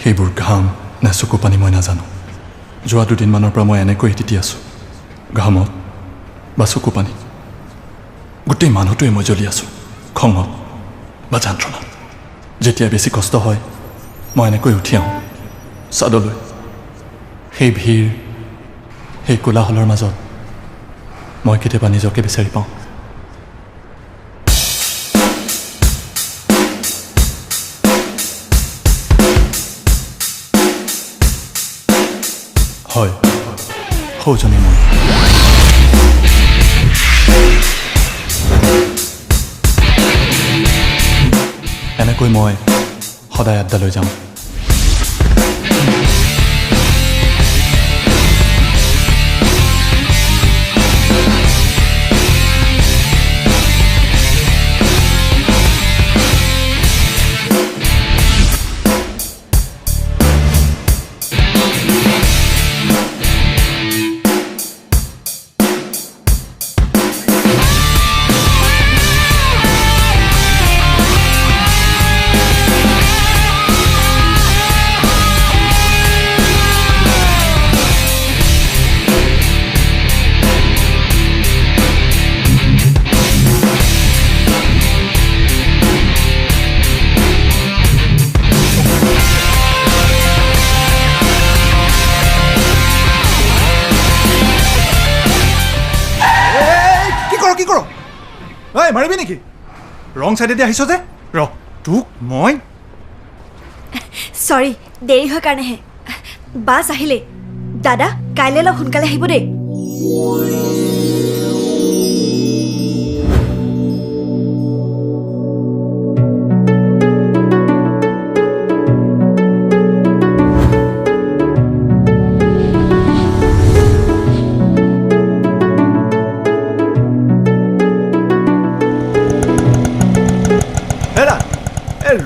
সেইবোৰ ঘাম নে চকু পানী মই নাজানো যোৱা দুদিনমানৰ পৰা মই এনেকৈ তিতি আছোঁ ঘামত বা চকু পানী গোটেই মানুহটোৱে মই জ্বলি আছোঁ খঙত বা যন্ত্ৰণাত যেতিয়া বেছি কষ্ট হয় মই এনেকৈ উঠি আহোঁ চাদলৈ সেই ভিৰ সেই কোলাহলৰ মাজত মই কেতিয়াবা নিজকে বিচাৰি পাওঁ হয় সৌজনী মই এনেকৈ মই সদায় আড্ডালৈ যাওঁ মাৰিবি নেকি ৰং সাইডে দি আহিছ যে ৰ তোক মই সৰি দেৰি হয় কাৰণেহে বাস আহিলে দাদা কাইলৈ অলপ সোনকালে আহিব দেই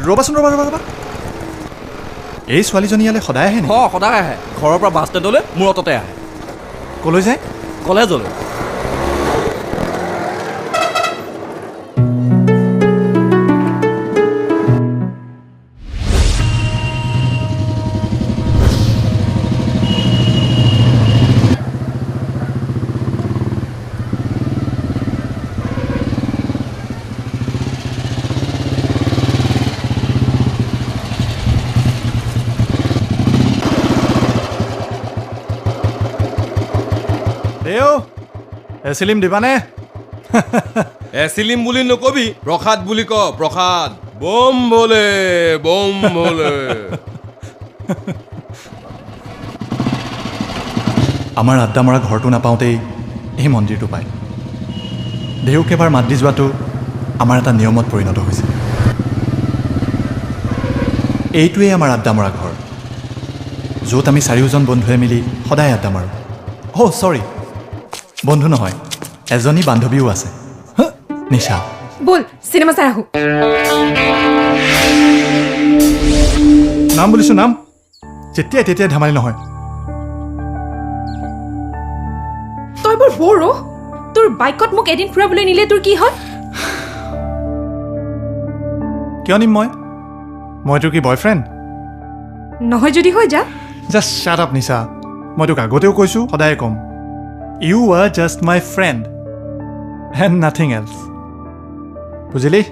ৰবাচোন ৰবা এই ছোৱালীজনী ইয়ালৈ সদায় আহে নেকি সদায় আহে ঘৰৰ পৰা বাছ ষ্টেণ্ডলৈ মোৰ অটতে আহে কলৈ যায় কলেজলৈ এচিলিম দিবানে এচিলিম বুলি নকবি প্ৰসাদ বুলি ক প্ৰসাদ বম বলে আমাৰ আড্ডা মৰা ঘৰটো নাপাওঁতেই এই মন্দিৰটো পায় দেউক এবাৰ মাত দি যোৱাটো আমাৰ এটা নিয়মত পৰিণত হৈছে এইটোৱেই আমাৰ আড্ডা মৰা ঘৰ য'ত আমি চাৰিওজন বন্ধুৱে মিলি সদায় আড্ডা মাৰোঁ চৰি বন্ধু নহয় এজনী বান্ধৱীও আছে নিশা বল সিনেমা চাই আহো নাম বুলিছো নাম যেতিয়াই তেতিয়াই ধেমালি নহয় তই বৰ বৰ তোৰ বাইকত মোক এদিন ফুৰাবলৈ নিলে তোৰ কি হয় কিয় নিম মই তোৰ কি বয়ফ্ৰেণ্ড নহয় যদি হৈ যা জাষ্ট শ্বাট আপ নিশা মই তোক আগতেও কৈছোঁ সদায় ক'ম You are just my friend and nothing else. বুজিলি?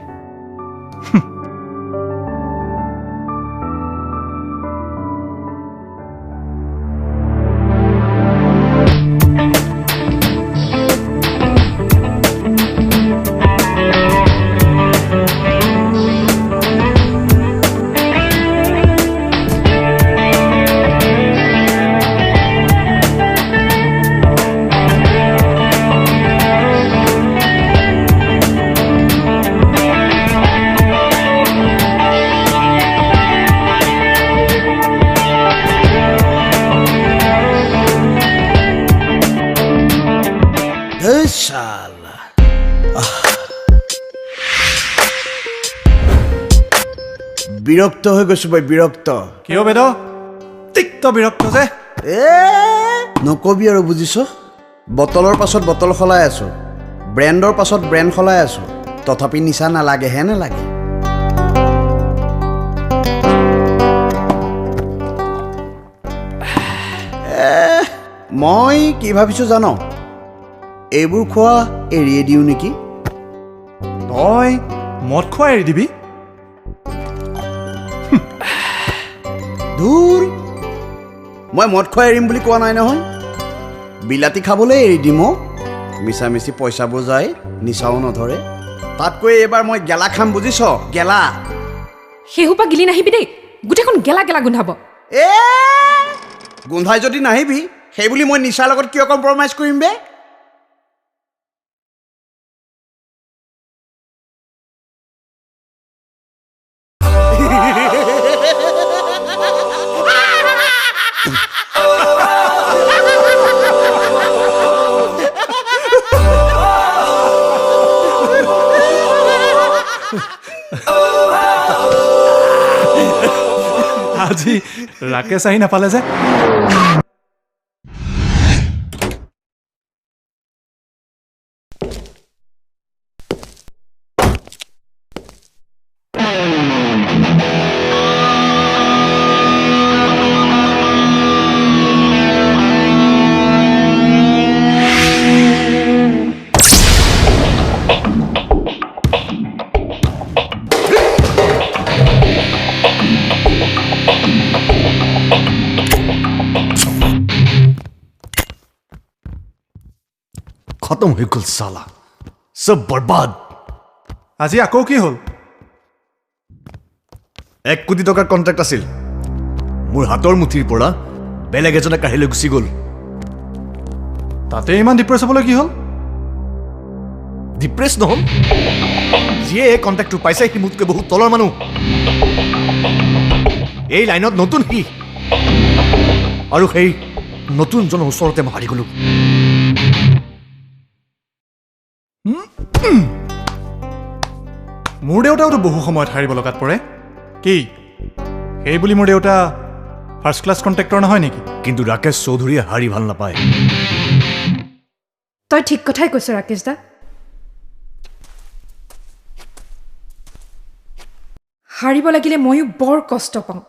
বিৰক্ত হৈ গৈছো ভাই বিৰক্ত কিয় বেদ তিক্ত বিৰক্ত যে নকবি আৰু বুজিছ বটলৰ পাছত বটল সলাই আছো ব্ৰেণ্ডৰ পাছত ব্ৰেণ্ড সলাই আছো তথাপি নিচা নালাগে হে নালাগে মই কি ভাবিছোঁ জানো এইবোৰ খোৱা এৰিয়ে দিওঁ নেকি তই মদ খোৱা এৰি দিবি দূৰ মই মদ খোৱা এৰিম বুলি কোৱা নাই নহয় বিলাতী খাবলৈ এৰি দিম মিছামিছি পইচাবোৰ যায় নিচাও নধৰে তাতকৈ এইবাৰ মই গেলা খাম বুজিছ গেলা সেইসোপা গিলি নাহিবি দেই গোটেইখন গেলা গেলা গোন্ধাব এ গোন্ধাই যদি নাহিবি সেই বুলি মই নিচাৰ লগত কিয় কম্প্ৰমাইজ কৰিম বে আজি ৰাকেশ আহি নাপালে যে खत्म हो गल साला सब बर्बाद আজি আকৌ কি হ'ল 1 কোটি টকাৰ কন্ট্ৰাক্ট আছিল মোৰ হাতৰ মুঠিৰ পৰা বেলেগ এজনে কাহিলৈ গুচি গল তাতে ইমান ডিপ্ৰেছ হ'বলৈ কি হ'ল ডিপ্ৰেছ নহম যিয়ে এই কন্ট্ৰাক্টটো পাইছে সি মোতকৈ বহুত তলৰ মানুহ এই লাইনত নতুন সি আৰু সেই নতুনজনৰ ওচৰতে মই হাৰি গলো মোৰ দেউতাওতো বহু সময়ত হাৰিব লগাত পৰে কি সেই বুলি মোৰ দেউতা ফাৰ্ষ্ট ক্লাছ কণ্ট্ৰেক্টৰ নহয় নেকি কিন্তু ৰাকেশ চৌধুৰীয়ে হাৰি ভাল নাপায় তই ঠিক কথাই কৈছ ৰাকেশ দা হাৰিব লাগিলে ময়ো বৰ কষ্ট পাওঁ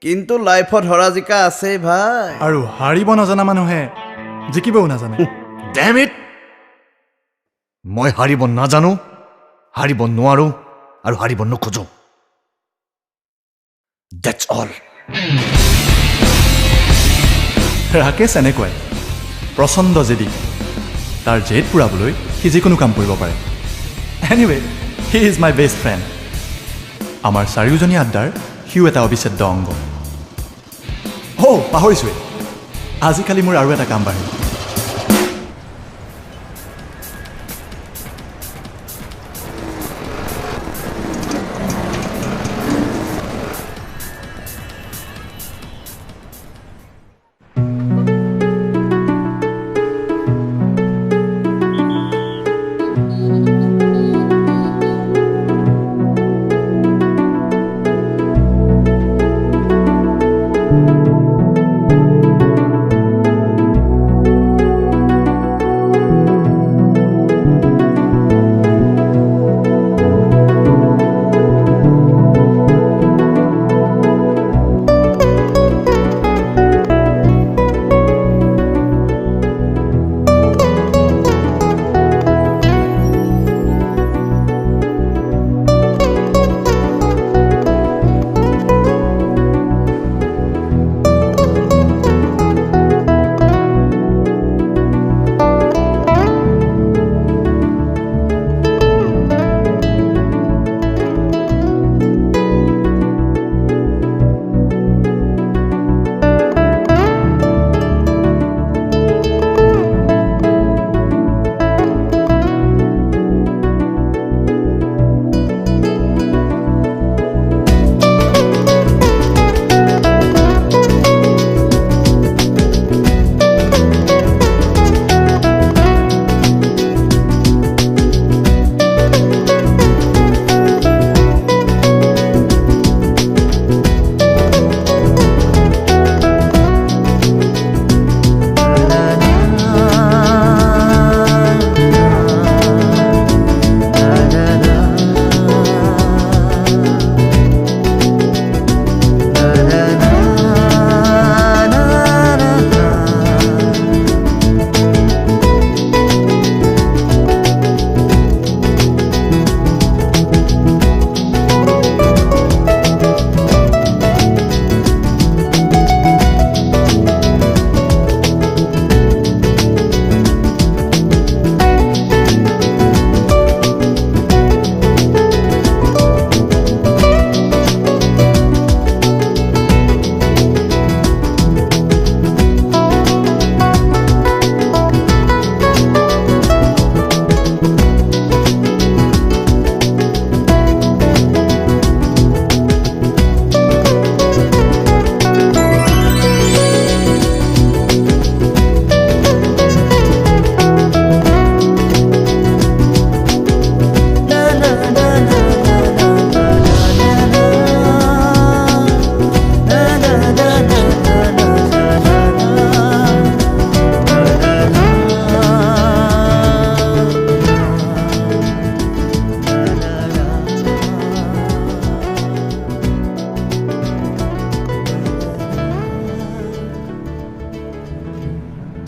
কিন্তু লাইফত হৰা জিকা আছে ভাই আৰু হাৰিব নজনা মানুহে জিকিবও নাজানে ডেম ইট মই হাৰিব নাজানো হাৰিব নোৱাৰো আৰু হাৰিব নোখোজো দ্যাটছ অল ৰাকেশ এনেকুৱাই প্ৰচণ্ড জেদি তাৰ জেদ পুৰাবলৈ সি যিকোনো কাম কৰিব পাৰে anyway he is my best friend আমাৰ চাৰিওজনী আড্ডাৰ সিও এটা অবিচ্ছেদ্য অংগ পাহৰিছোৱেই আজিকালি মোৰ আৰু এটা কাম বাঢ়িল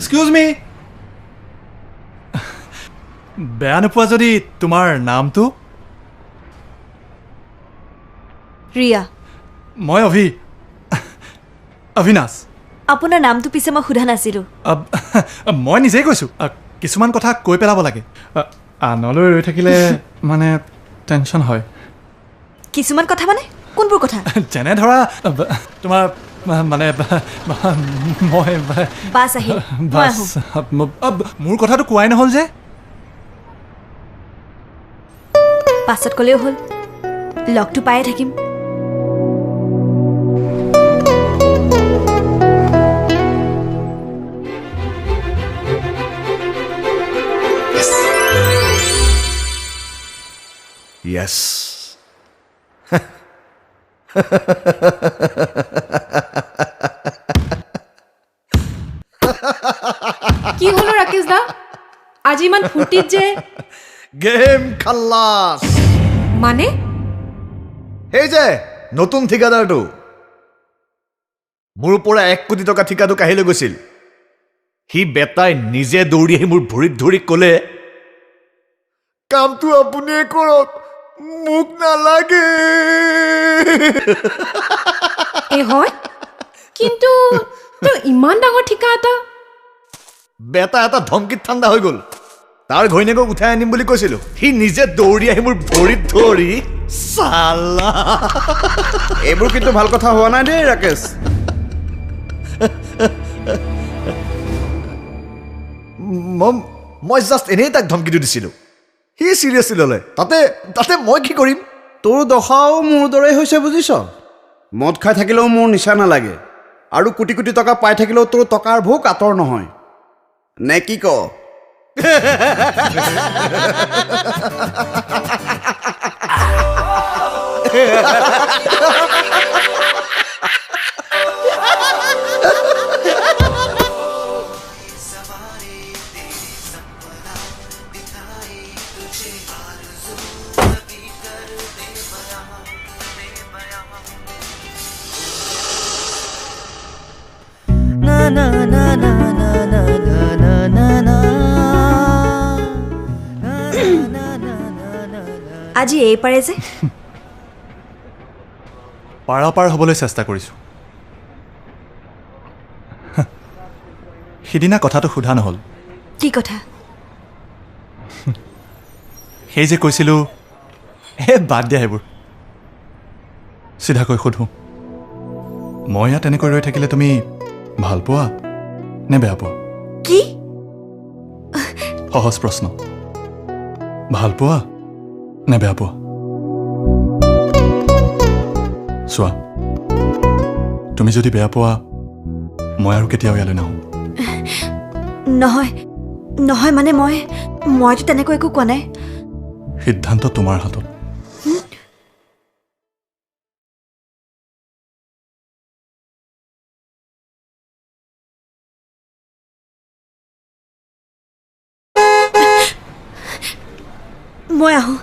এক্সকিউজ মি বেয়া নোপোৱা যদি তোমাৰ নামটো ৰিয়া মই অভিনাশ আপোনাৰ নামটো পিছে মই সোধা নাছিলোঁ মই নিজেই কৈছোঁ কিছুমান কথা কৈ পেলাব লাগে আনলৈ ৰৈ থাকিলে মানে টেনশ্যন হয় কিছুমান কথা মানে কোনবোৰ কথা যেনে ধৰা তোমাৰ মানে মই বাছ আহিল মই আহোঁ মোৰ কথাটো কোৱাই নহ'ল যে পাছত ক'লেও হ'ল লগটো পায়ে থাকিম Yes. কি হলো ৰাকেশ দা আজি ইমান ফুৰ্তিত যে গেম খাল্লাস মানে সেই যে নতুন ঠিকাদাৰটো মোৰ পৰা 1 কোটি টকা ঠিকাটো কাঢ়ি লৈ গৈছিল সি বেটাই নিজে দৌৰি আহি মোৰ ভৰিত ধৰি ক'লে কামটো আপুনিয়ে কৰক মোক নালাগে এ হয় কিন্তু তেওঁ ইমান ডাঙৰ ঠিকা এটা বেটা এটা ধমকিত ঠাণ্ডা হৈ গ'ল তাৰ ঘৈণীয়েকক উঠাই আনিম বুলি কৈছিলোঁ সি নিজে দৌৰি আহি মোৰ ভৰিত ধৰি চালা এইবোৰ কিন্তু ভাল কথা হোৱা নাই দেই ৰাকেশ মই জাষ্ট এনেই তাক ধমকিটো দিছিলোঁ সি চিৰিয়াছলি ল'লে তাতে মই কি কৰিম তোৰ দশাও মোৰ দৰে হৈছে বুজিছ মদ খাই থাকিলেও মোৰ নিচা নালাগে আৰু কোটি কোটি টকা পাই থাকিলেও তোৰ টকাৰ ভোক আঁতৰ নহয় নে কি ক আজি এই পাৰে যে পাৰাপাৰ হ'বলৈ চেষ্টা কৰিছোঁ সিদিনা কথাটো সোধা নহ'ল কি কথা সেই যে কৈছিলোঁ বাদ দিয়া সেইবোৰ চিধাকৈ সোধোঁ মই ইয়াত এনেকৈ ৰৈ থাকিলে তুমি ভাল পোৱা নে বেয়া পোৱা কি সহজ প্ৰশ্ন ভাল পোৱা নে বেয়া পোৱা চোৱা তুমি যদি বেয়া পোৱা মই আৰু কেতিয়াও ইয়ালৈ নাহোঁ নহয় নহয় মানে মইতো তেনেকৈ একো কোৱা নাই সিদ্ধান্ত তোমাৰ হাতত মই আহোঁ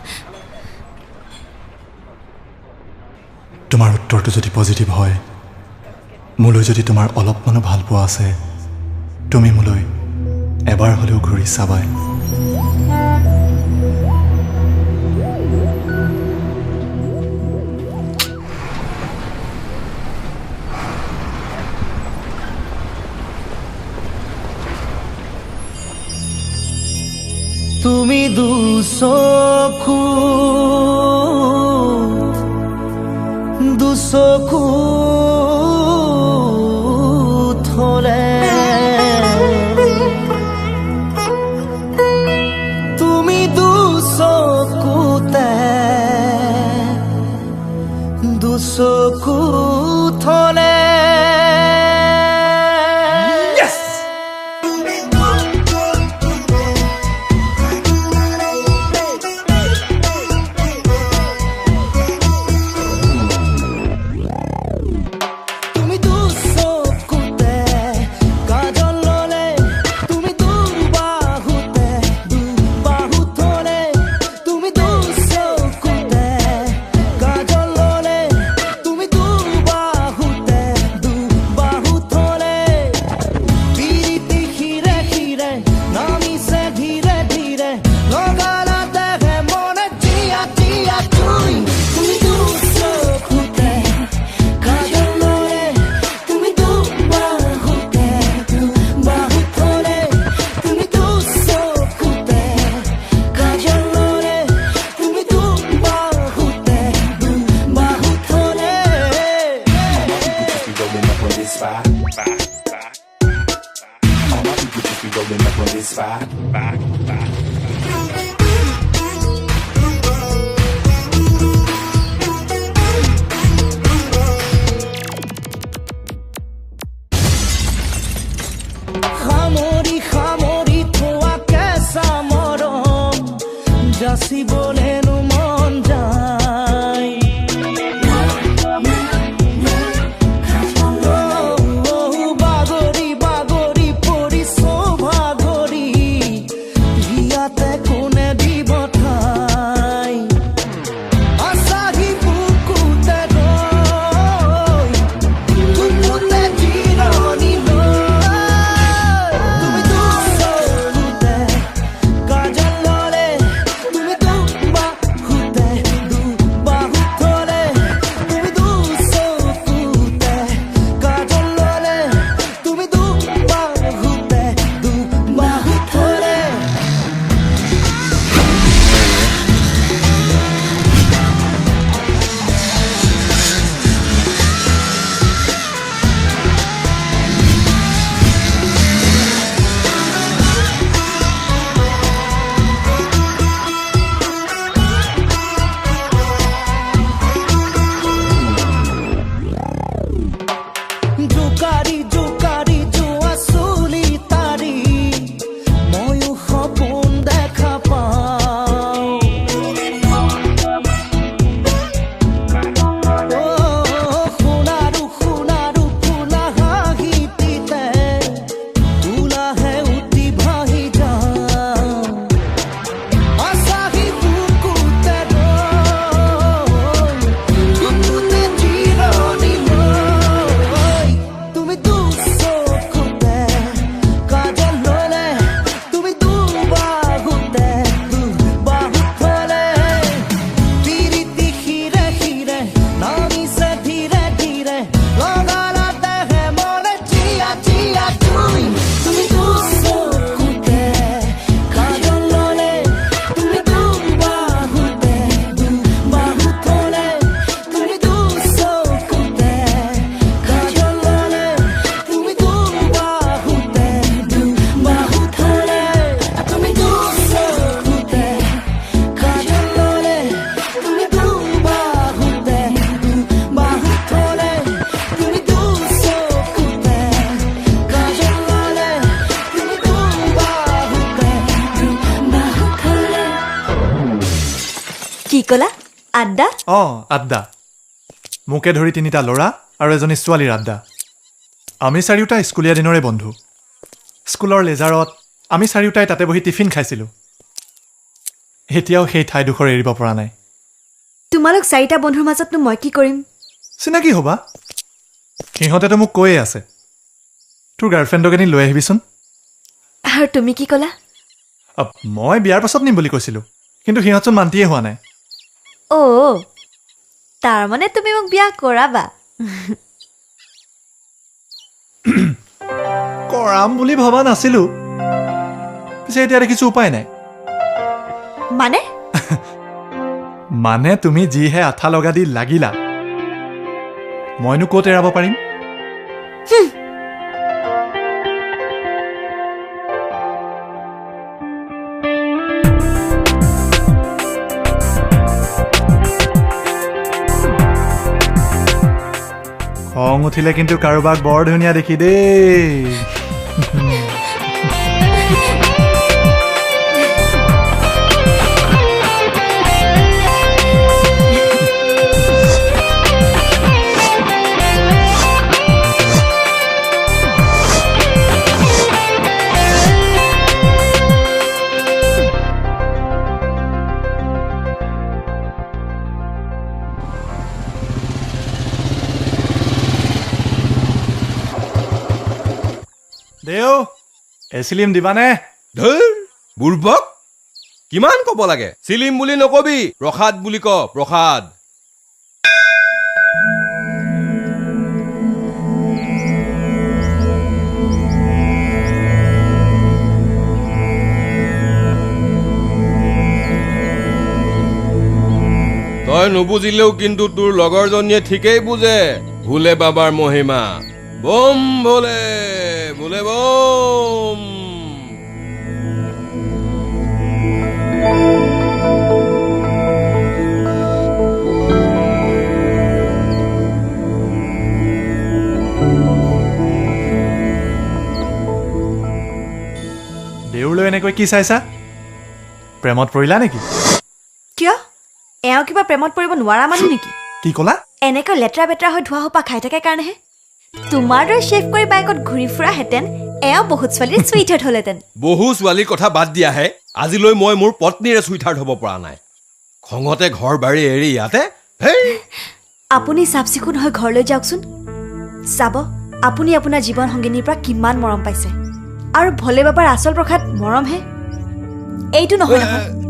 তোমাৰ উত্তৰটো যদি পজিটিভ হয় মোলৈ যদি তোমাৰ অলপমানো ভাল পোৱা আছে তুমি মোলৈ এবাৰ হ'লেও ঘূৰি চাবাই তুমি দুচকু থলে তুমি দুচকুতে থলে Rolling up on this vibe. খামৰি খামৰি থোৱা কেঁচা মৰম যাচিবলেনো মন যায় বাগৰি বাগৰি পৰিছ ভাগৰি ইয়াতে কোনে দিব ঠাই আছাহি বুকুতে ৰৈ বুকুতে জিৰণি লৈ জোকাৰি জোকাৰি যোৱা চুলি তাৰি ময়ো সপোন দেখা পাওঁ শুনাৰো শুনাৰো ফুলা হাঁহিটিতে ওলাহে উঠি ভাহি যাওঁ আছাহি বুকুতে ৰৈ বুকুতে জিৰণি লৈ তুমি দুচকুতে কাজল ললে তুমি দুবাহুতে থলে তিৰিতি শিৰে শিৰে নামিছে ধীৰে ধীৰে লগালতেহে মনে চিয়া চিয়া তুমি দুচকুতে কাজল ললে তুমি দুবাহুতে থলে তুমি দুচকুতে কাজল ললে তুমি দুবাহুতে থলে তুমি দুচকুতে কাজল ললে তুমি দুবাহুতে থলে তুমি দুচকুতে কাজল ললে তুমি দুবাহুতে কি ক'লা আড্ডা আড্ডা মোকে ধৰি তিনিটা ল'ৰা আৰু এজনী ছোৱালীৰ আড্ডা আমি চাৰিওটা স্কুলীয়া দিনৰে বন্ধু স্কুলৰ লেজাৰত আমি চাৰিওটাই তাতে বহি টিফিন খাইছিলোঁ এতিয়াও সেই ঠাইডোখৰ এৰিব পৰা নাই তোমালোক চাৰিটা বন্ধুৰ মাজতনো মই কি কৰিম চিনাকি হ'বা সিহঁতেতো মোক কৈয়ে আছে তোৰ গাৰ্লফ্ৰেণ্ডক এনি লৈ আহিবিচোন আৰু তুমি কি ক'লা মই বিয়াৰ পাছত নিম বুলি কৈছিলোঁ কিন্তু সিহঁতচোন মান্তিয়ে হোৱা নাই তাৰমানে তুমি মোক বিয়া কৰাবা কৰাম বুলি ভবা নাছিলোঁ পিছে এতিয়া দেখিছোঁ উপায় নাই মানে মানে তুমি যিহে আঠা লগা দি লাগিলা মইনো ক'ত এৰাব পাৰিম খং উঠিলে কিন্তু কাৰোবাক বৰ ধুনীয়া দেখি দেই দেও এচিলিম দিবানে ধৰ বুৰ্বক কিমান ক'ব লাগে চিলিম বুলি নকবি প্ৰসাদ বুলি ক প্ৰসাদ তই নুবুজিলেও কিন্তু তোৰ লগৰজনীয়ে ঠিকেই বুজে ভোলে বাবাৰ মহিমা বম ভোলে ভোলে বম দেউলৈ এনেকৈ কি চাইছা প্ৰেমত পৰিলা নেকি কিয় এওঁ কিবা প্ৰেমত পৰিব নোৱাৰা মানুহ নেকি কি ক'লা এনেকৈ লেতেৰা বেতেৰা হৈ ধোৱা হোপা খাই থাকে কাৰণেহে তোমাৰ দৰে শেভ কৰি বাইকত ঘূৰি ফুৰাহেঁতেন এওঁ বহুত ছোৱালীৰ চুইট হাৰ্ট হ'লহেঁতেন বহু ছোৱালীৰ কথা বাদ দিয়াহে আজিলৈ মই মোৰ পত্নীৰে চুইটাৰ্ট হ'ব পৰা নাই খঙতে ঘৰ বাৰী এৰি ইয়াতে আপুনি চাফ চিকুণ হৈ ঘৰলৈ যাওকচোন চাব আপুনি আপোনাৰ জীৱন সংগিনীৰ পৰা কিমান মৰম পাইছে আৰু ভলে বাবাৰ আচল প্ৰসাদ মৰমহে এইটো নহয় নহয়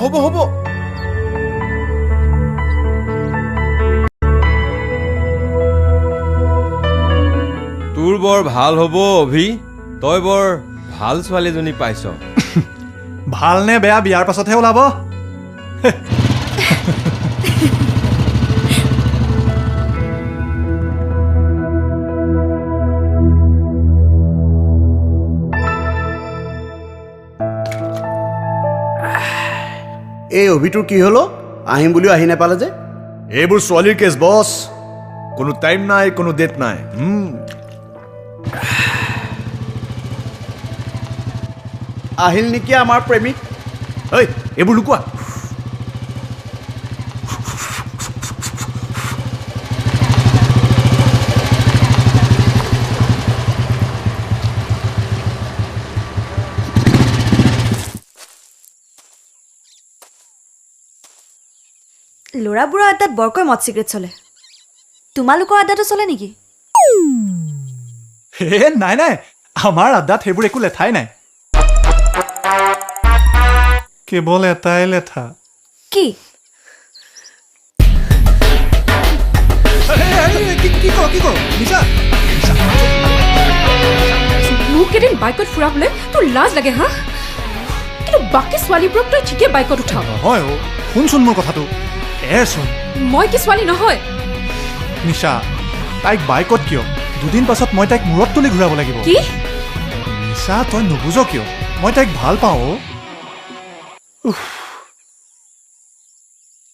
হ'ব হ'ব তোৰ বৰ ভাল হ'ব অভি তই বৰ ভাল ছোৱালীজনী পাইছ ভাল নে বেয়া বিয়াৰ পাছতহে ওলাব এই অভিটোৰ কি হলো আহিম বুলিও আহি নাপালে যে এইবোৰ ছোৱালীৰ কেছ বছ কোনো টাইম নাই কোনো ডেট নাই আহিল নেকি আমাৰ প্ৰেমিক ঐ এইবোৰ লুকুৱা ল'ৰাবোৰৰ আড্ডাত বৰকৈ মদ চিগাৰেট চলে তোমালোকৰ আড্ডাটো চলে নেকি হে নাই নাই আমাৰ আড্ডাত সেইবোৰ একো লেঠাই নাই কেৱল এটাই লেঠা কি মোক এদিন বাইকত ফুৰাবলৈ তোৰ লাজ লাগে হা কিন্তু বাকী ছোৱালীবোৰক তই ঠিকে বাইকত উঠাও নহয় শুনচোন মোৰ কথাটো এচোন মই কি ছোৱালী নহয় নিশা তাইক বাইকত কিয় দুদিন পাছত মই তাইক মূৰত তুলি ঘূৰাব লাগিব কি নিশা তই নুবুজ কিয় মই তাইক ভাল পাওঁ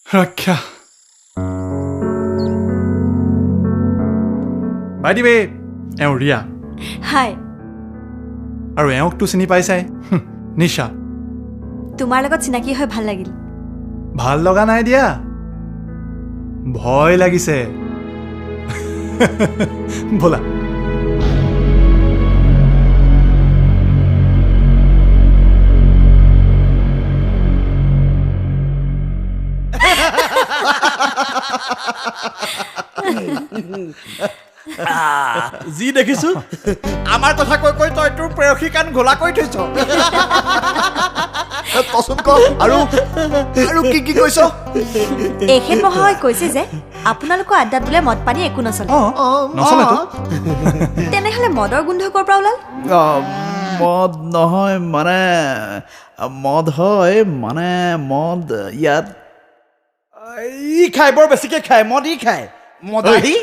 ৰক্ষা বাইদিবে এওঁ ৰিয়া হাই আৰু এওঁকতো চিনি পাইছাই নিশা তোমাৰ লগত চিনাকি হৈ ভাল লাগিল ভাল লগা নাই দিয়া ভয় লাগিছে বলা যি দেখিছো আমাৰ কথা কৈ কৈ তই তোৰ প্ৰেয়সী কাণ ঘোলা কৰি থৈছ কচোন ক আৰু কি কি কৈছ এখেত মহাশয় কৈছে যে আপোনালোকৰ আড্ডাত বোলে মদ পানী একো নচলে নচলেতো তেনেহ'লে মদৰ গোন্ধ ক'ৰ পৰা ওলাল মদ নহয় মানে মদ হয় মানে মদ ইয়াত ই খাই বৰ বেছিকে খায় মদ ই খায় মদ আহি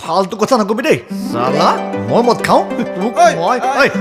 ফালতু কথা নকবি দেই চালা মই মদ খাওঁ তোক মই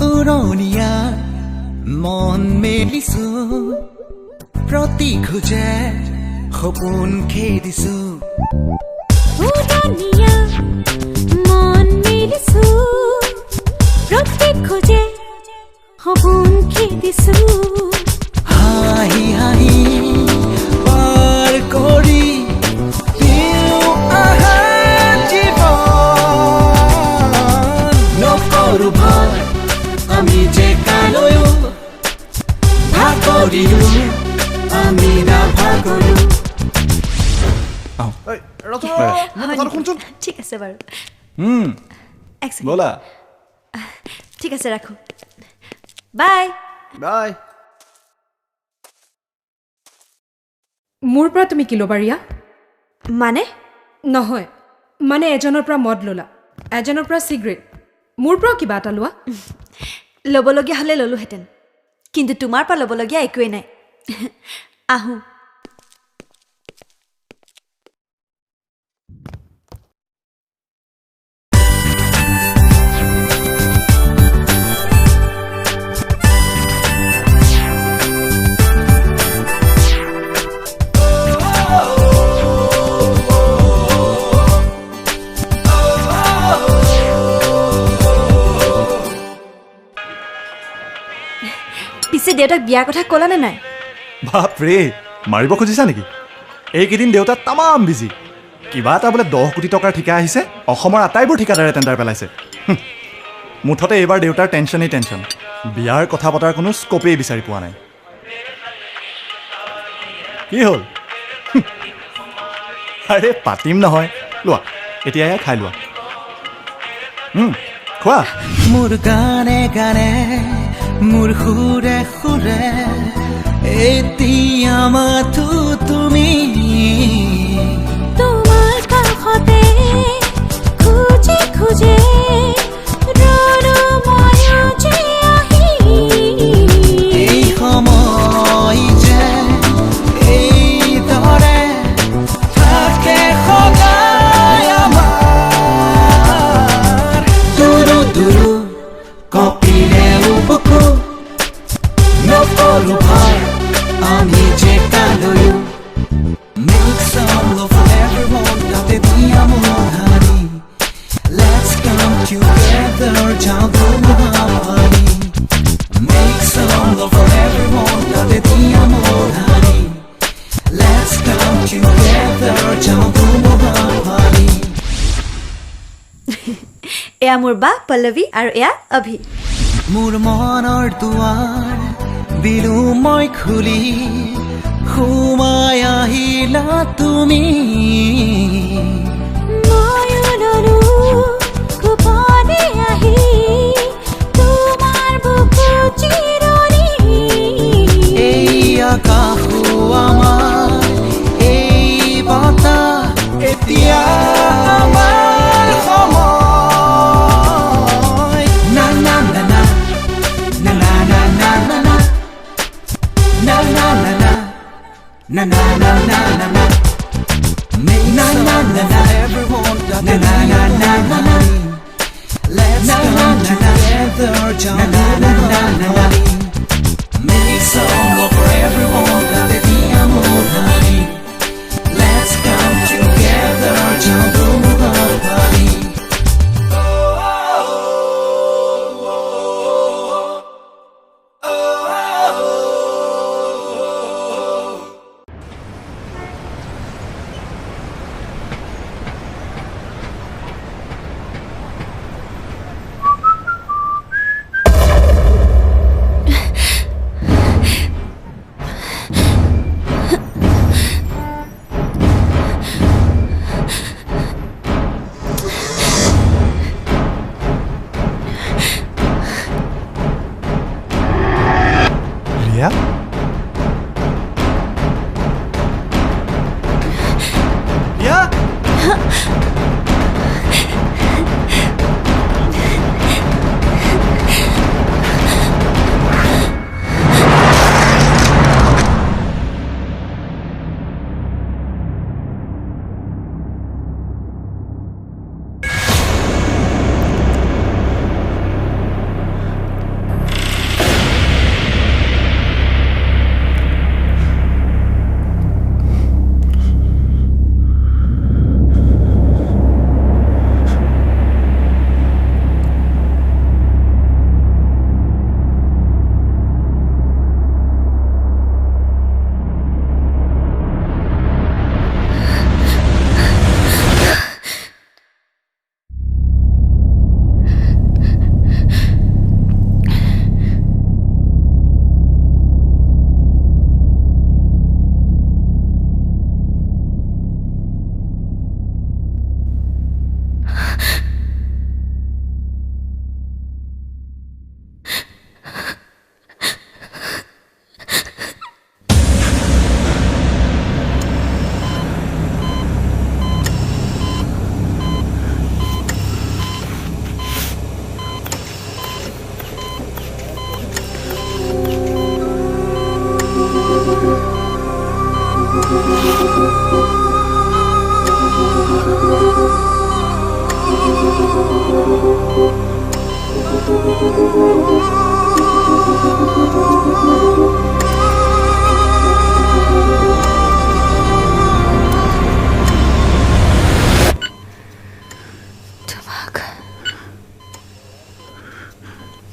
উৰণীয়া মন মেলিছো প্ৰতি খোজে সপোন খেদিছো উৰণীয়া মন মেলিছো প্ৰত্যেক খোজে সপোন খেদিছো হাঁহি হাঁহি পাৰ কৰি দিওঁ আহা জীৱন নকৰো ভয় আমি যে কালৈও ভাগৰিলো আমি নাভাগৰো শুনচোন ঠিক আছে বাৰু এক ছেকেণ্ড। ব'লা ঠিক আছে ৰাখো বাই বাই মোৰ পৰা তুমি কি ল'বা ৰিয়া মানে নহয় মানে এজনৰ পৰা মদ ল'লা এজনৰ পৰা চিগাৰেট মোৰ পৰা কিবা এটা লোৱা ল'বলগীয়া হ'লে ল'লোহেঁতেন কিন্তু তোমাৰ পৰা ল'বলগীয়া একোৱেই নাই আহোঁ পিছে দেউতাক বিয়াৰ কথা ক'লানে নাই বাপৰে মাৰিব খুজিছা নেকি এইকেইদিন দেউতা তামাম বিজি কিবা এটা বোলে 10 কোটি টকাৰ ঠিকা আহিছে অসমৰ আটাইবোৰ ঠিকাদাৰে টেণ্ডাৰ পেলাইছে মুঠতে এইবাৰ দেউতাৰ টেনশ্যনেই টেনশ্যন বিয়াৰ কথা পতাৰ কোনো স্ক'পেই বিচাৰি পোৱা নাই কি হ'ল আৰে পাতিম নহয় লোৱা এতিয়া এয়া খাই লোৱা খোৱা মোৰ গানে গানে মোৰ সুৰে সুৰে এতিয়া মাথো তুমি তোমাৰ কাষতে খুজে খুজে ৰৰু ময়ো যে আহি এই সময় যে এইদৰে থাকে সদায় আমাৰ দুৰু দুৰু কপিলে বুকু নকৰো ভয় আমি যে কালৈও Make some love for everyone তাতে দিয়া মোৰ হানি Let's come together যাবো মহাভানী Make some love for everyone তাতে দিয়া মোৰ হানি Let's come together যাবো মহাভানী এয়া মোৰ বা পল্লৱী আৰু এয়া অভি মোৰ মনৰ দুৱাৰ দিলো মই খুলি সোমাই আহিলা তুমি ময়ো ল'লো গোপনে আহি তোমাৰ বুকু চিৰণি এই আকাশো আমাৰ এই বতাহ এতিয়া আমাৰ সময় না না না না na na na na na na na na na na na na na na na na make na na na na everyone na na na na na na let's come together na na na na na make some love for everyone that the amor honey let's come together jumbo honey Riya Riya তোমাক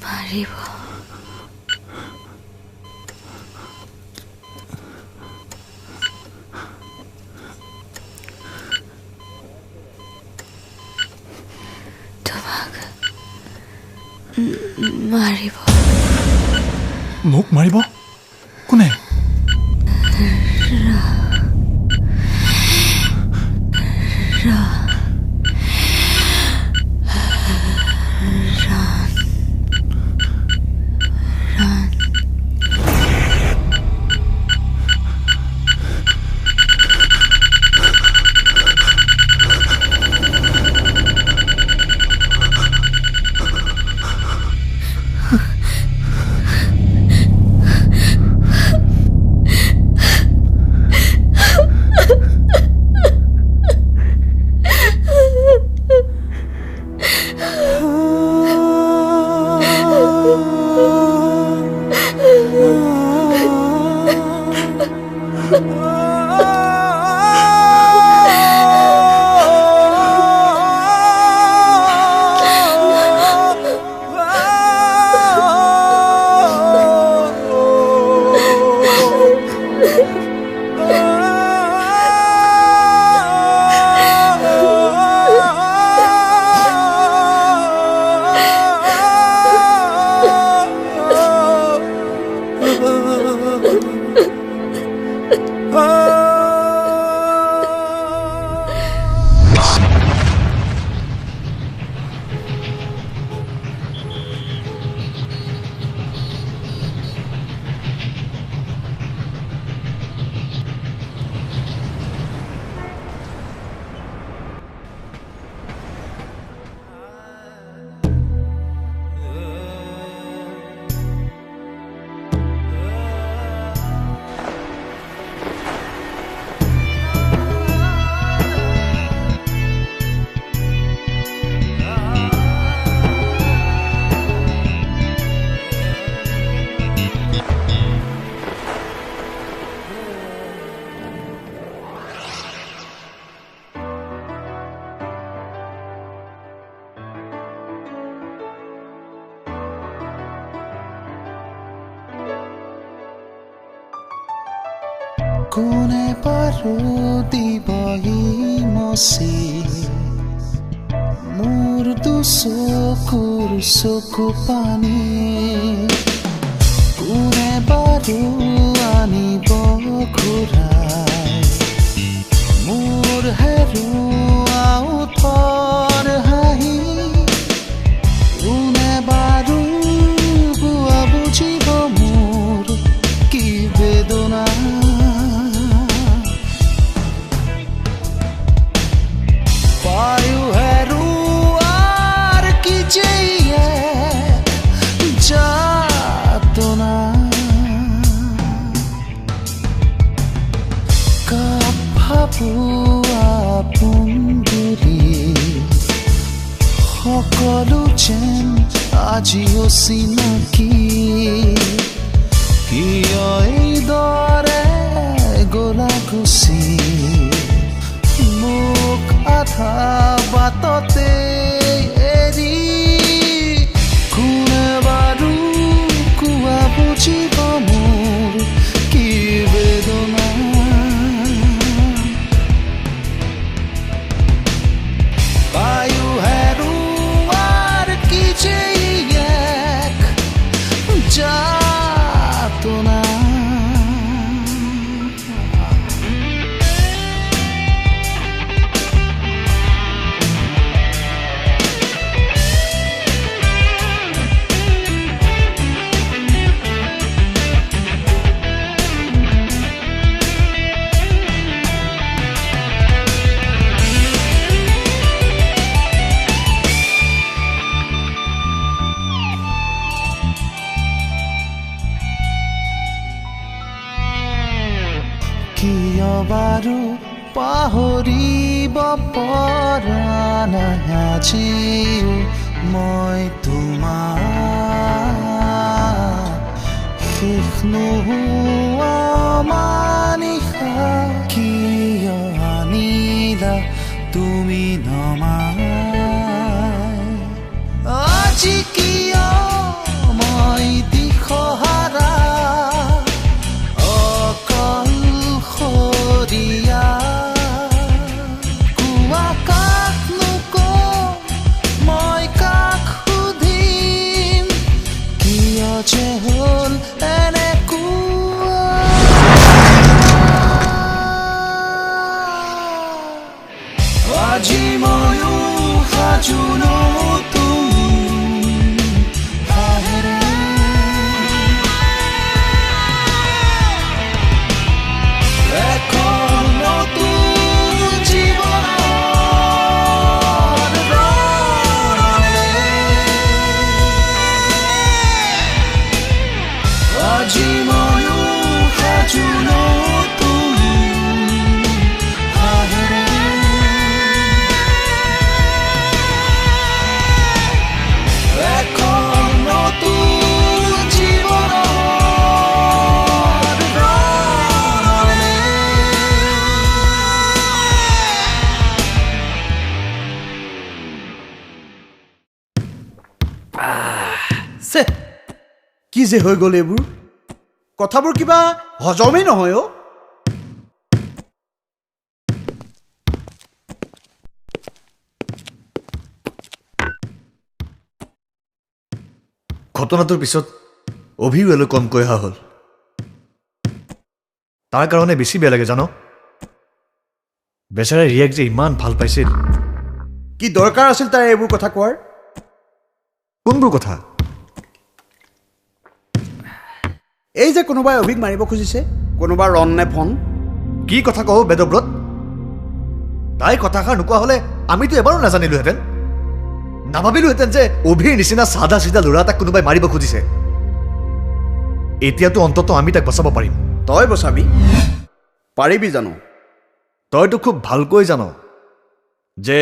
মাৰিব মাৰিব মোক মাৰিব কোনে কোনে পাৰো দিবহি মচি মোৰ দুচকুৰ চকু পানী কোনে পাৰো আনিব ঘূৰাই মোৰ হেৰুৱা উঠৰ হাঁহি কোনে বাৰু বুৱা বুজিব মোৰ কি বেদনা সকলো যেন আজিও চিনাকি কিয় এইদৰে গলা গুচি মোক আধা বাটতে এৰি কোনে বাৰু কোৱা বুজিব মোৰ কি বেদনা পায়ো হেৰুৱাৰ কি যে এক যাতনা কিয় বাৰু পাহৰিব পৰা নাই আজিও মই তোমাৰ শেষ নোহোৱা মানিশা কিয় আনিলা তুমি নমাই আজি কিয় মই দিশহাৰা অকলশৰীয়া কোৱা কাকনো কম মই কাক সুধিম কিয় যে হ'ল এনেকুৱা আজি ময়ো সাজু নতুন হাহেৰে এখন নতুন জীৱনৰ ৰণে আজি ময়ো সাজু নতুন হাহেৰে এখন নতুন জীৱনৰ ৰণে ছে কি যে হৈ গ'ল এইবোৰ কথাবোৰ কিবা হজমেই নহয় অ' ঘটনাটোৰ পিছত অভিও কমকৈ অহা হ'ল তাৰ কাৰণে বেছি বেয়া লাগে জানো বেচাৰা ৰিয়াক যে ইমান ভাল পাইছিল কি দৰকাৰ আছিল তাৰ এইবোৰ কথা কোৱাৰ কোনবোৰ কথা এই যে কোনোবাই অভিক মাৰিব খুজিছে কোনোবা ৰণ নে ফোন কি কথা কওঁ বেদব্ৰত তাই কথাষাৰ নোকোৱা হ'লে আমিতো এবাৰো নাজানিলোহেঁতেন নাভাবিলোহেঁতেন যে অভিৰ নিচিনা চাদা চিধা ল'ৰা তাক কোনোবাই মাৰিব খুজিছে এতিয়াতো অন্ততঃ আমি তাক বচাব পাৰিম তই বচাবি পাৰিবি জানো তইতো খুব ভালকৈ জান যে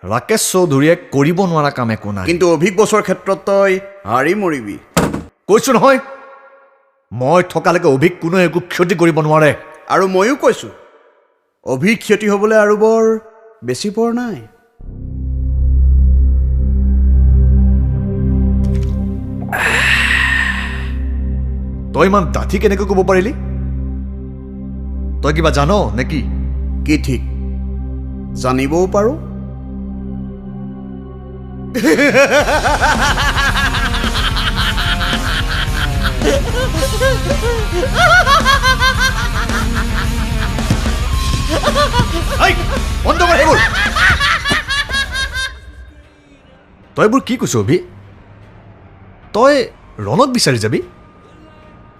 ৰাকেশ চৌধুৰীয়ে কৰিব নোৱাৰা কাম একো নাই কিন্তু অভিক বচোৱাৰ ক্ষেত্ৰত তই হাৰি মৰিবি কৈছো নহয় মই থকালৈকে অভিক কোনো একো ক্ষতি কৰিব নোৱাৰে আৰু ময়ো কৈছো অভিক ক্ষতি হ'বলৈ আৰু বৰ বেছি পৰ নাই তই ইমান ডাঠি কেনেকৈ ক'ব পাৰিলি তই কিবা জান নেকি কি ঠিক জানিবও পাৰো বন্ধ কৰ সেইবোৰ তই এইবোৰ কি কৈছ অভি তই ৰণক বিচাৰি যাবি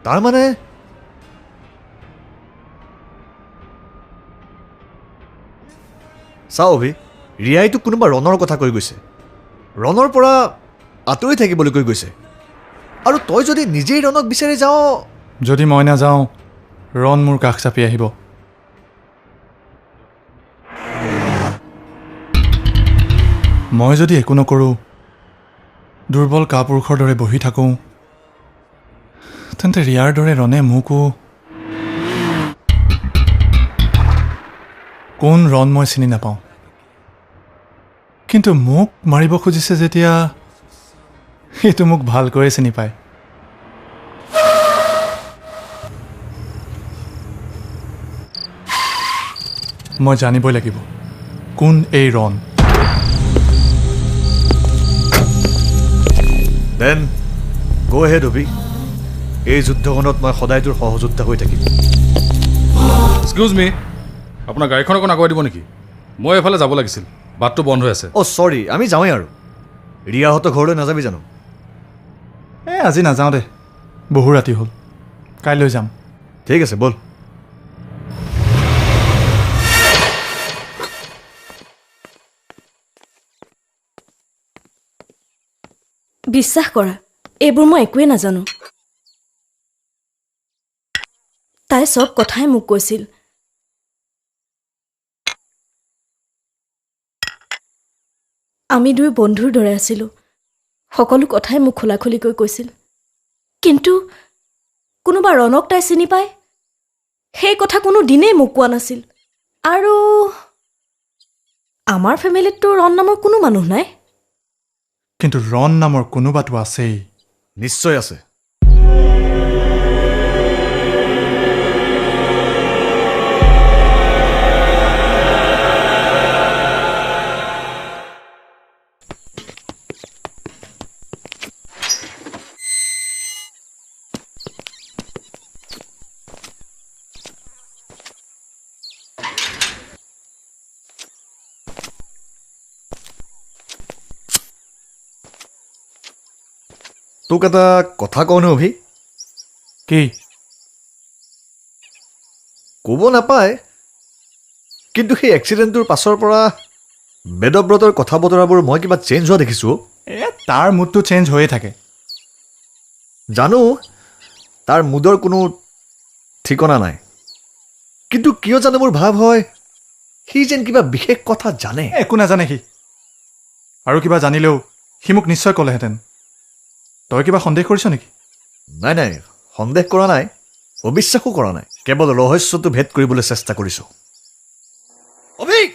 তাৰ মানে চাওঁ অভি ৰিয়াইটো কোনোবা ৰণৰ কথা কৈ গৈছে ৰণৰ পৰা আঁতৰি থাকিবলৈ কৈ গৈছে আৰু তই যদি নিজেই ৰণক বিচাৰি যাওঁ যদি মই নাযাওঁ ৰণ মোৰ কাষ চাপি আহিব মই যদি একো নকৰোঁ দুৰ্বল কাপুৰুষৰ দৰে বহি থাকোঁ তেন্তে ৰিয়াৰ দৰে ৰণে মোকো কোন ৰণ মই চিনি নাপাওঁ কিন্তু মোক মাৰিব খুজিছে যেতিয়া সেইটো মোক ভালকৈয়ে চিনি পায় মই জানিবই লাগিব কোন এই ৰণ দেন গো হেড অভি এই যুদ্ধখনত মই সদায় তোৰ সহযোদ্ধা হৈ থাকিম এক্সকিউজ মি আপোনাৰ গাড়ীখন অকণ আগুৱাই দিব নেকি মই এফালে যাব লাগিছিল বাটটো বন্ধ হৈ আছে অ' চৰি আমি যাওঁৱেই আৰু ৰিয়াহঁতৰ ঘৰলৈ নাযাবি জানো আজি নাযাওঁ দে বহু ৰাতি হ'ল কাইলৈ যাম ঠিক আছে বল বিশ্বাস কৰা এইবোৰ মই একোৱে নাজানো তাই সব কথাই মোক কৈছিল আমি দুই বন্ধুৰ দৰে আছিলোঁ সকলো কথাই মোক খোলাখুলিকৈ কৈছিল কিন্তু কোনোবা ৰণক তাই চিনি পায় সেই কথা কোনো দিনেই মোক কোৱা নাছিল আৰু আমাৰ ফেমিলিততো ৰণ নামৰ কোনো মানুহ নাই কিন্তু ৰণ নামৰ কোনোবাটো আছেই নিশ্চয় আছে তোক এটা কথা কওঁনে অভি কি ক'ব নাপায় কিন্তু সেই এক্সিডেণ্টটোৰ পাছৰ পৰা বেদব্ৰতৰ কথা বতৰাবোৰ মই কিবা চেঞ্জ হোৱা দেখিছোঁ তাৰ মুডটো চেঞ্জ হৈয়ে থাকে জানো তাৰ মুডৰ কোনো ঠিকনা নাই কিন্তু কিয় জানো মোৰ ভাৱ হয় সি যেন কিবা বিশেষ কথা জানে একো নাজানে সি আৰু কিবা জানিলেও সি মোক নিশ্চয় ক'লেহেঁতেন তই কিবা সন্দেহ কৰিছ নেকি নাই নাই সন্দেহ কৰা নাই অবিশ্বাসো কৰা নাই কেৱল ৰহস্যটো ভেদ কৰিবলৈ চেষ্টা কৰিছোঁ অভিক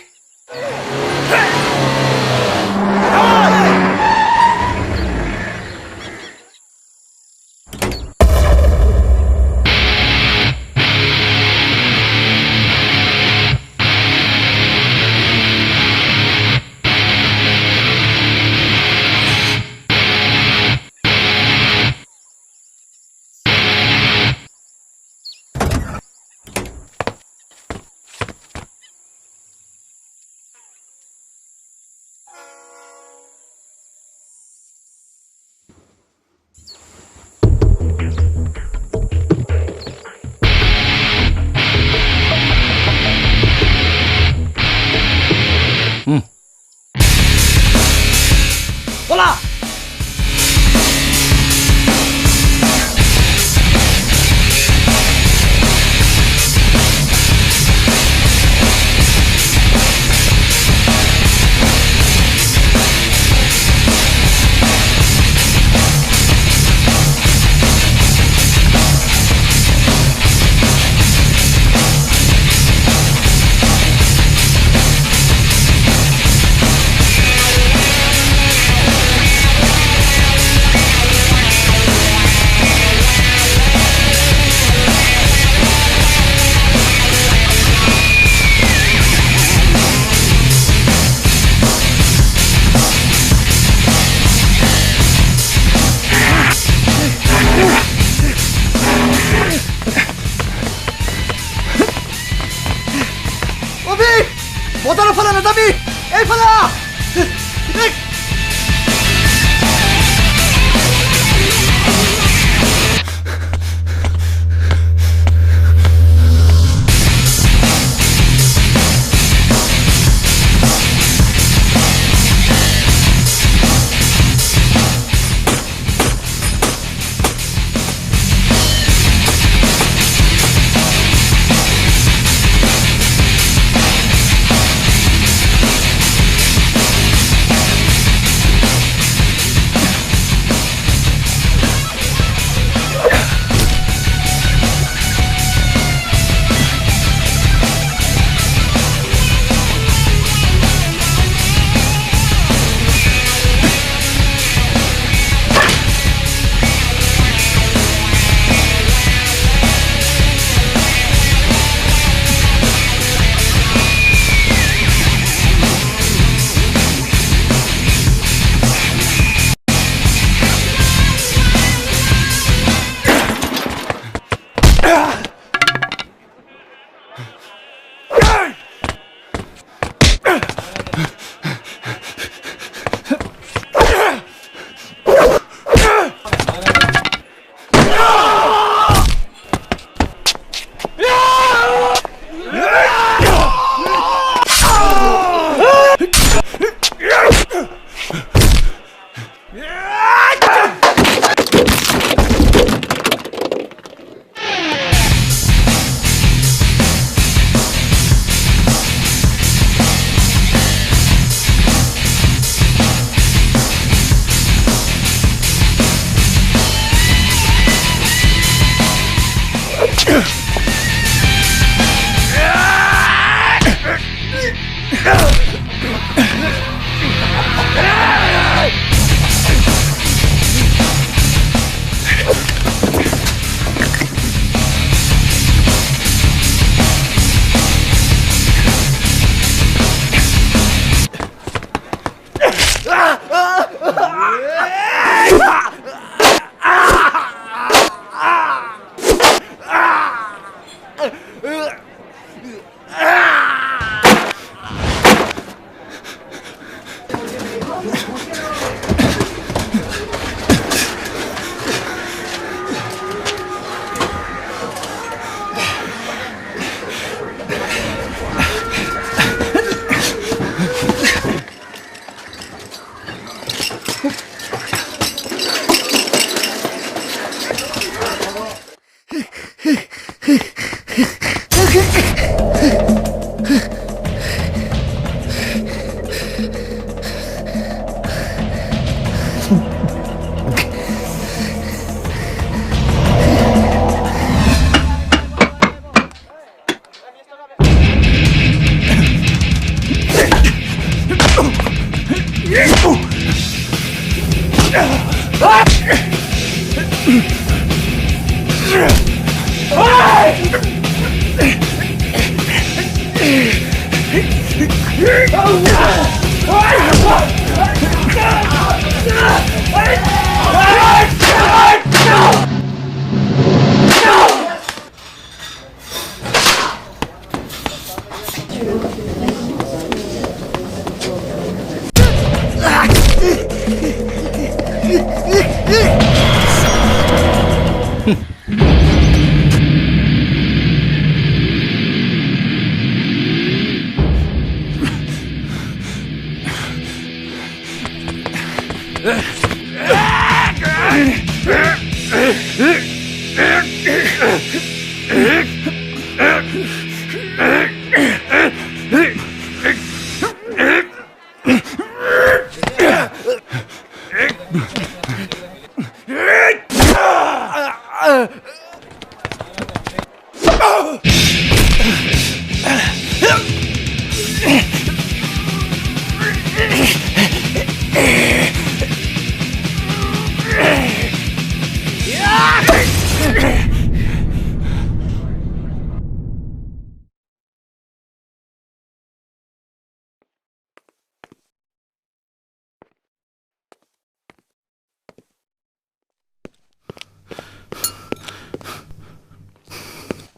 বতৰৰ ফালে নাযাবি এইফালে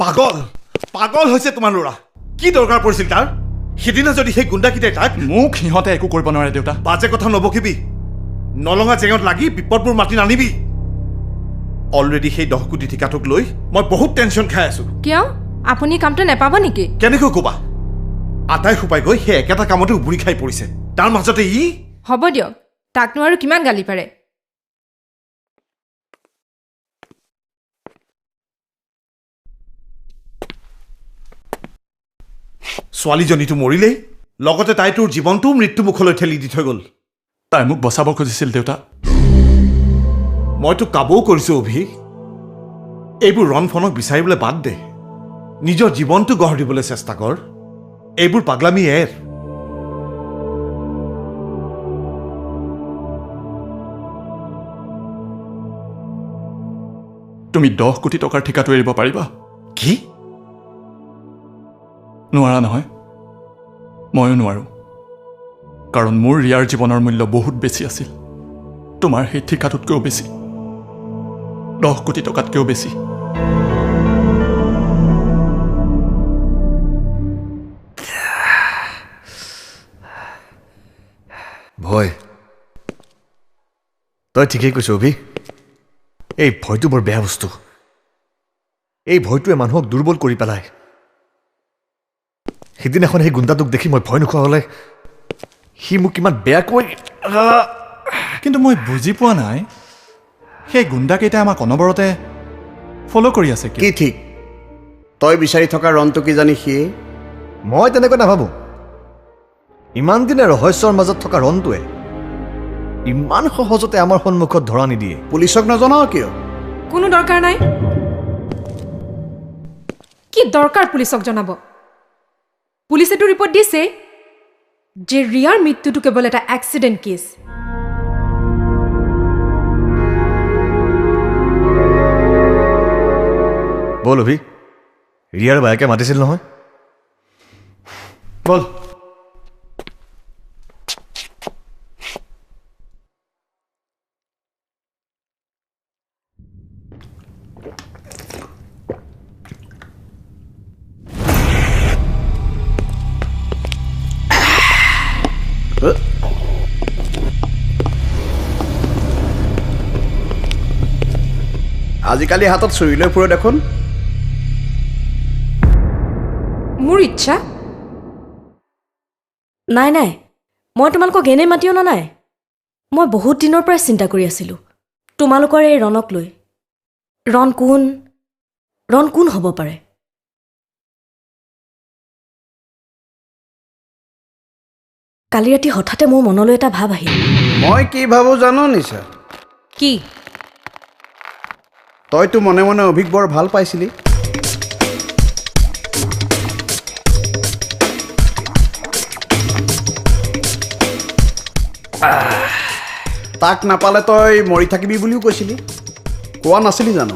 পাগল পাগল হৈছে তোমাৰ ল'ৰা কি দৰকাৰ পৰিছিল তাৰ সেদিনা যদি সেই গুণ্ডাকিটাই তাক মোক সিহঁতে একো কৰিব নোৱাৰে দেউতা বাজে কথা নবকিবি নলঙা জেঙত লাগি বিপদবোৰ মাতি নানিবি অলৰেডি সেই 10 কোটি ঠিকাটোক লৈ মই বহুত টেনশ্যন খাই আছো কিয় আপুনি কামটো নেপাব নেকি কেনেকৈ ক'বা আটাই খুপাই গৈ সেই একেটা কামতে উবুৰি খাই পৰিছে তাৰ মাজতে ই হ'ব দিয়ক তাকনো আৰু কিমান গালি পাৰে ছোৱালীজনীটো মৰিলেই লগতে তাই তোৰ জীৱনটো মৃত্যুমুখলৈ ঠেলি দি থৈ গ'ল তাই মোক বচাব খুজিছিল দেউতা মই তোক কাবও কৰিছোঁ অভি এইবোৰ ৰণ ফনক বিচাৰিবলৈ বাদ দে নিজৰ জীৱনটো গঢ় দিবলৈ চেষ্টা কৰ এইবোৰ পাগলামি এৰ তুমি 10 কোটি টকাৰ ঠিকাটো এৰিব পাৰিবা কি নোৱাৰা নহয় ময়ো নোৱাৰো কাৰণ মোৰ ৰিয়াৰ জীৱনৰ মূল্য বহুত বেছি আছিল তোমাৰ সেই ঠিকাটোতকৈও বেছি 10 কোটি টকাতকৈও বেছি ভয় তই ঠিকেই কৈছ অভি এই ভয়টো বৰ বেয়া বস্তু এই ভয়টোৱে মানুহক দুৰ্বল কৰি পেলায় সিদিনাখন সেই গুণ্ডাটোক দেখি মই ভয় নোখোৱা হ'লে সি মোক কিমান বেয়াকৈ কিন্তু মই বুজি পোৱা নাই সেই গুণ্ডাকেইটাই আমাক অনবৰতে ফ'ল' কৰি আছে কি ঠিক তই বিচাৰি থকা ৰনটো কি জানি সিয়ে মই তেনেকৈ নাভাবোঁ ইমান দিনে ৰহস্যৰ মাজত থকা ৰনটোৱে ইমান সহজতে আমাৰ সন্মুখত ধৰা নিদিয়ে পুলিচক নজনাও কিয় কোনো দৰকাৰ নাই কি দৰকাৰ পুলিচক জনাব পুলিচেটো ৰিপৰ্ট দিছে যে ৰিয়াৰ মৃত্যুটো কেৱল এটা এক্সিডেণ্ট কেছ বল অভি ৰিয়াৰ বায়েকে মাতিছিল নহয় বল আজিকালি হাতত চুৰি লৈ ফুৰে দেখোন মোৰ ইচ্ছা নাই নাই মই তোমালোকক এনেই মাতি অনা নাই মই বহুত দিনৰ পৰাই চিন্তা কৰি আছিলোঁ তোমালোকৰ এই ৰণক লৈ ৰণ কোন হ'ব পাৰে কালি ৰাতি হঠাতে মোৰ মনলৈ এটা ভাৱ আহিল মই কি ভাবো জানো নিছা কি তইতো মনে মনে অভিক বৰ ভাল পাইছিলি তাক নাপালে তই মৰি থাকিবি বুলিও কৈছিলি কোৱা নাছিলি জানো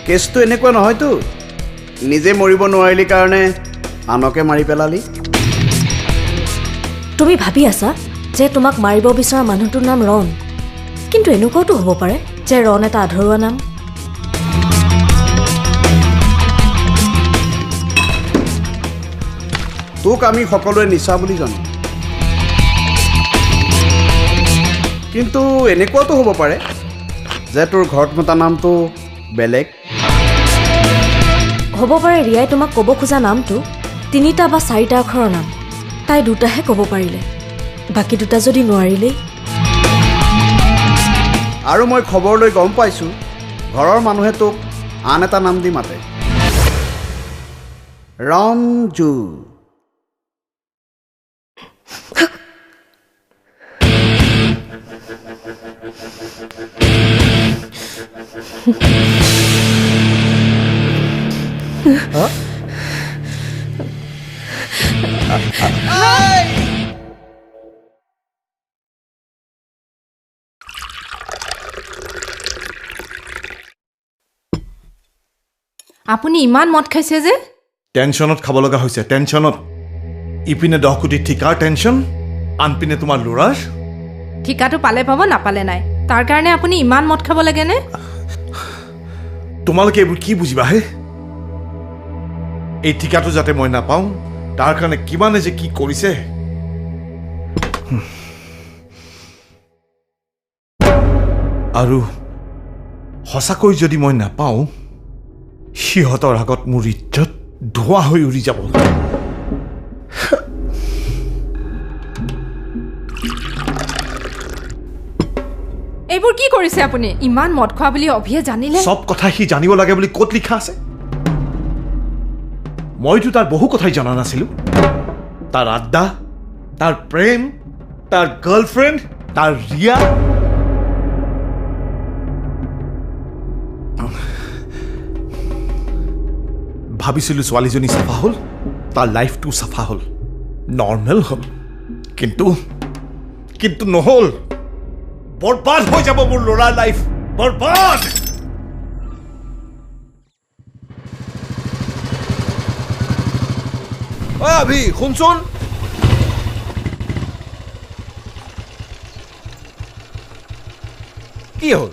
কেছটো এনেকুৱা নহয়তো নিজে মৰিব নোৱাৰিলি কাৰণে আনকে মাৰি পেলালি তুমি ভাবি আছা যে তোমাক মাৰিব বিচৰা মানুহটোৰ নাম ৰণ কিন্তু এনেকুৱাওতো হ'ব পাৰে যে ৰণ এটা আধৰুৱা নাম তোক আমি সকলোৱে নিচা বুলি জানো কিন্তু এনেকুৱাতো হ'ব পাৰে যে তোৰ ঘৰত মতা নামটো বেলেগ হ'ব পাৰে ৰিয়াই তোমাক ক'ব খোজা নামটো 3টা বা 4টা আখৰৰ নাম তাই 2টাহে ক'ব পাৰিলে বাকী 2টা যদি নোৱাৰিলেই আৰু মই খবৰ লৈ গম পাইছোঁ ঘৰৰ মানুহে তোক আন এটা নাম দি মাতে ৰঞ্জু আপুনি ইমান মদ খাইছে যে টেনশ্যনত খাব লগা হৈছে টেনশ্যনত ইপিনে 10 কোটি ঠিকাৰ টেনশ্যন আনপিনে তোমাৰ ল'ৰাৰ ঠিকাটো পালে পাব নাপালে নাই তাৰ কাৰণে আপুনি ইমান মদ খাব লাগে নে তোমালোকে এইবোৰ কি বুজিবা হে এই ঠিকাটো যাতে মই নাপাওঁ তাৰ কাৰণে কিমানে যে কি কৰিছে আৰু সঁচাকৈ যদি মই নাপাওঁ সিহঁতৰ আগত মোৰ ইজ্জত ধোঁৱা হৈ উৰি যাব এইবোৰ কি কৰিছে আপুনি ইমান মদ খোৱা বুলি অভিয়ে জানিলে সব কথা সি জানিব লাগে বুলি ক'ত লিখা আছে মইতো তাৰ বহু কথাই জনা নাছিলোঁ তাৰ আড্ডা তাৰ প্ৰেম তাৰ গাৰ্লফ্ৰেণ্ড তাৰ ৰিয়া ভাবিছিলোঁ ছোৱালীজনী চাফা হ'ল তাৰ লাইফটো চাফা হ'ল নৰ্মেল হ'ল কিন্তু নহ'ল বৰবাদ হৈ যাব মোৰ ল'ৰাৰ লাইফ বৰবাদ ঐ আভি শুনচোন কি হ'ল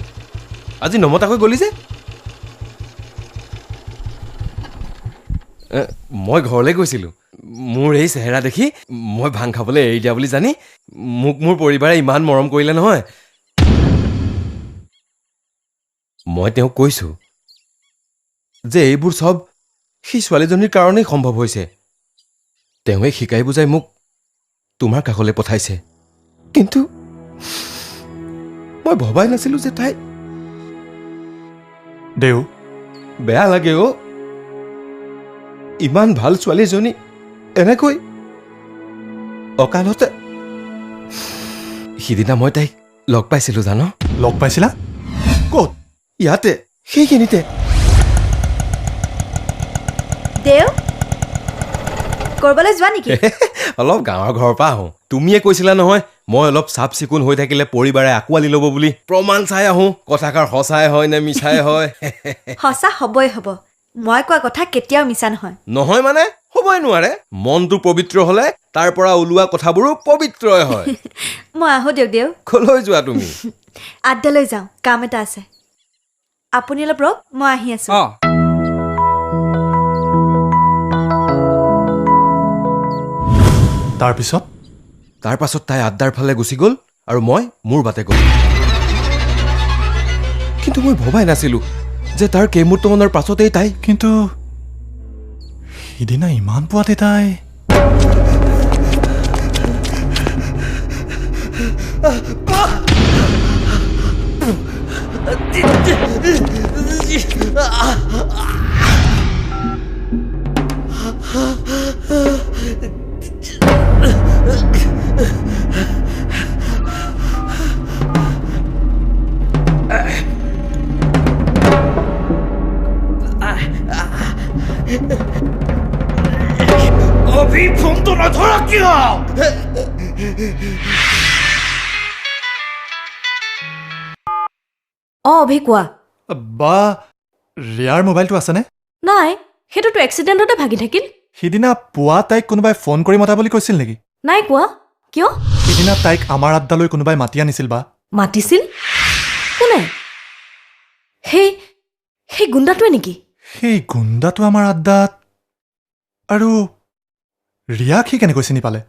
আজি নমতাকৈ গলি যে মই ঘৰলৈ গৈছিলোঁ মোৰ এই চেহেৰা দেখি মই ভাং খাবলৈ এৰি দিয়া বুলি জানি মোক মোৰ পৰিবাৰে ইমান মৰম কৰিলে নহয় মই তেওঁক কৈছোঁ যে এইবোৰ চব সেই ছোৱালীজনীৰ কাৰণেই সম্ভৱ হৈছে তেওঁৱে শিকাই বুজাই মোক তোমাৰ কাষলৈ পঠাইছে কিন্তু মই ভবাই নাছিলোঁ যে তাই দেউ বেয়া লাগে অ' ইমান ভাল ছোৱালীজনী এনেকৈ অকালতে সিদিনা মই তাইক লগ পাইছিলোঁ জানো লগ পাইছিলা ক'ত ইয়াতে সেইখিনিতে দেউ কৰবালৈ যোৱা নেকি অলপ গাঁৱৰ ঘৰৰ পৰা আহোঁ তুমিয়ে কৈছিলা নহয় মই অলপ চাফ চিকুণ হৈ থাকিলে পৰিবাৰে আঁকোৱালি ল'ব বুলি প্ৰমাণ চাই আহোঁ কথাষাৰ সঁচাই হয় নে মিছাই হয় সঁচা হ'বই হ'ব মই কোৱা কথা কেতিয়াও মিছা নহয় নহয় মানে হ'বই নোৱাৰে মনটো পবিত্ৰ হ'লে তাৰ পৰা ওলোৱা কথাবোৰো পবিত্ৰই হয় মই আহোঁ দেউ কলৈ যোৱা তুমি আড্ডালৈ যাওঁ কাম এটা আছে আপুনি অলপ ৰওক মই আহি আছোঁ তাৰ পাছত তাই আড্ডাৰ ফালে গুচি গ'ল আৰু মই মোৰ বাটে গ'লো কিন্তু মই ভবাই নাছিলোঁ যে তাৰ কেইমুহূৰ্তমানৰ পাছতেই তাই কিন্তু সিদিনা ইমান পোৱাতে তাই অভি ফোনটো নধৰা কিয় অভি কোৱা বা ৰিয়াৰ মোবাইলটো আছেনে নাই সেইটোতো এক্সিডেণ্টতে ভাগি থাকিল সিদিনা পুৱা তাইক কোনোবাই ফোন কৰি মতা বুলি কৈছিল নেকি নাই কোৱা কিয় সিদিনা তাইক আমাৰ আড্ডালৈ কোনোবাই মাতি আনিছিল বা মাতিছিল কোনে সেই সেই গুণ্ডাটোৱে নেকি সেই গুণ্ডাটো আমাৰ আড্ডাত আৰু ৰিয়াক সি কেনেকৈ চিনি পালে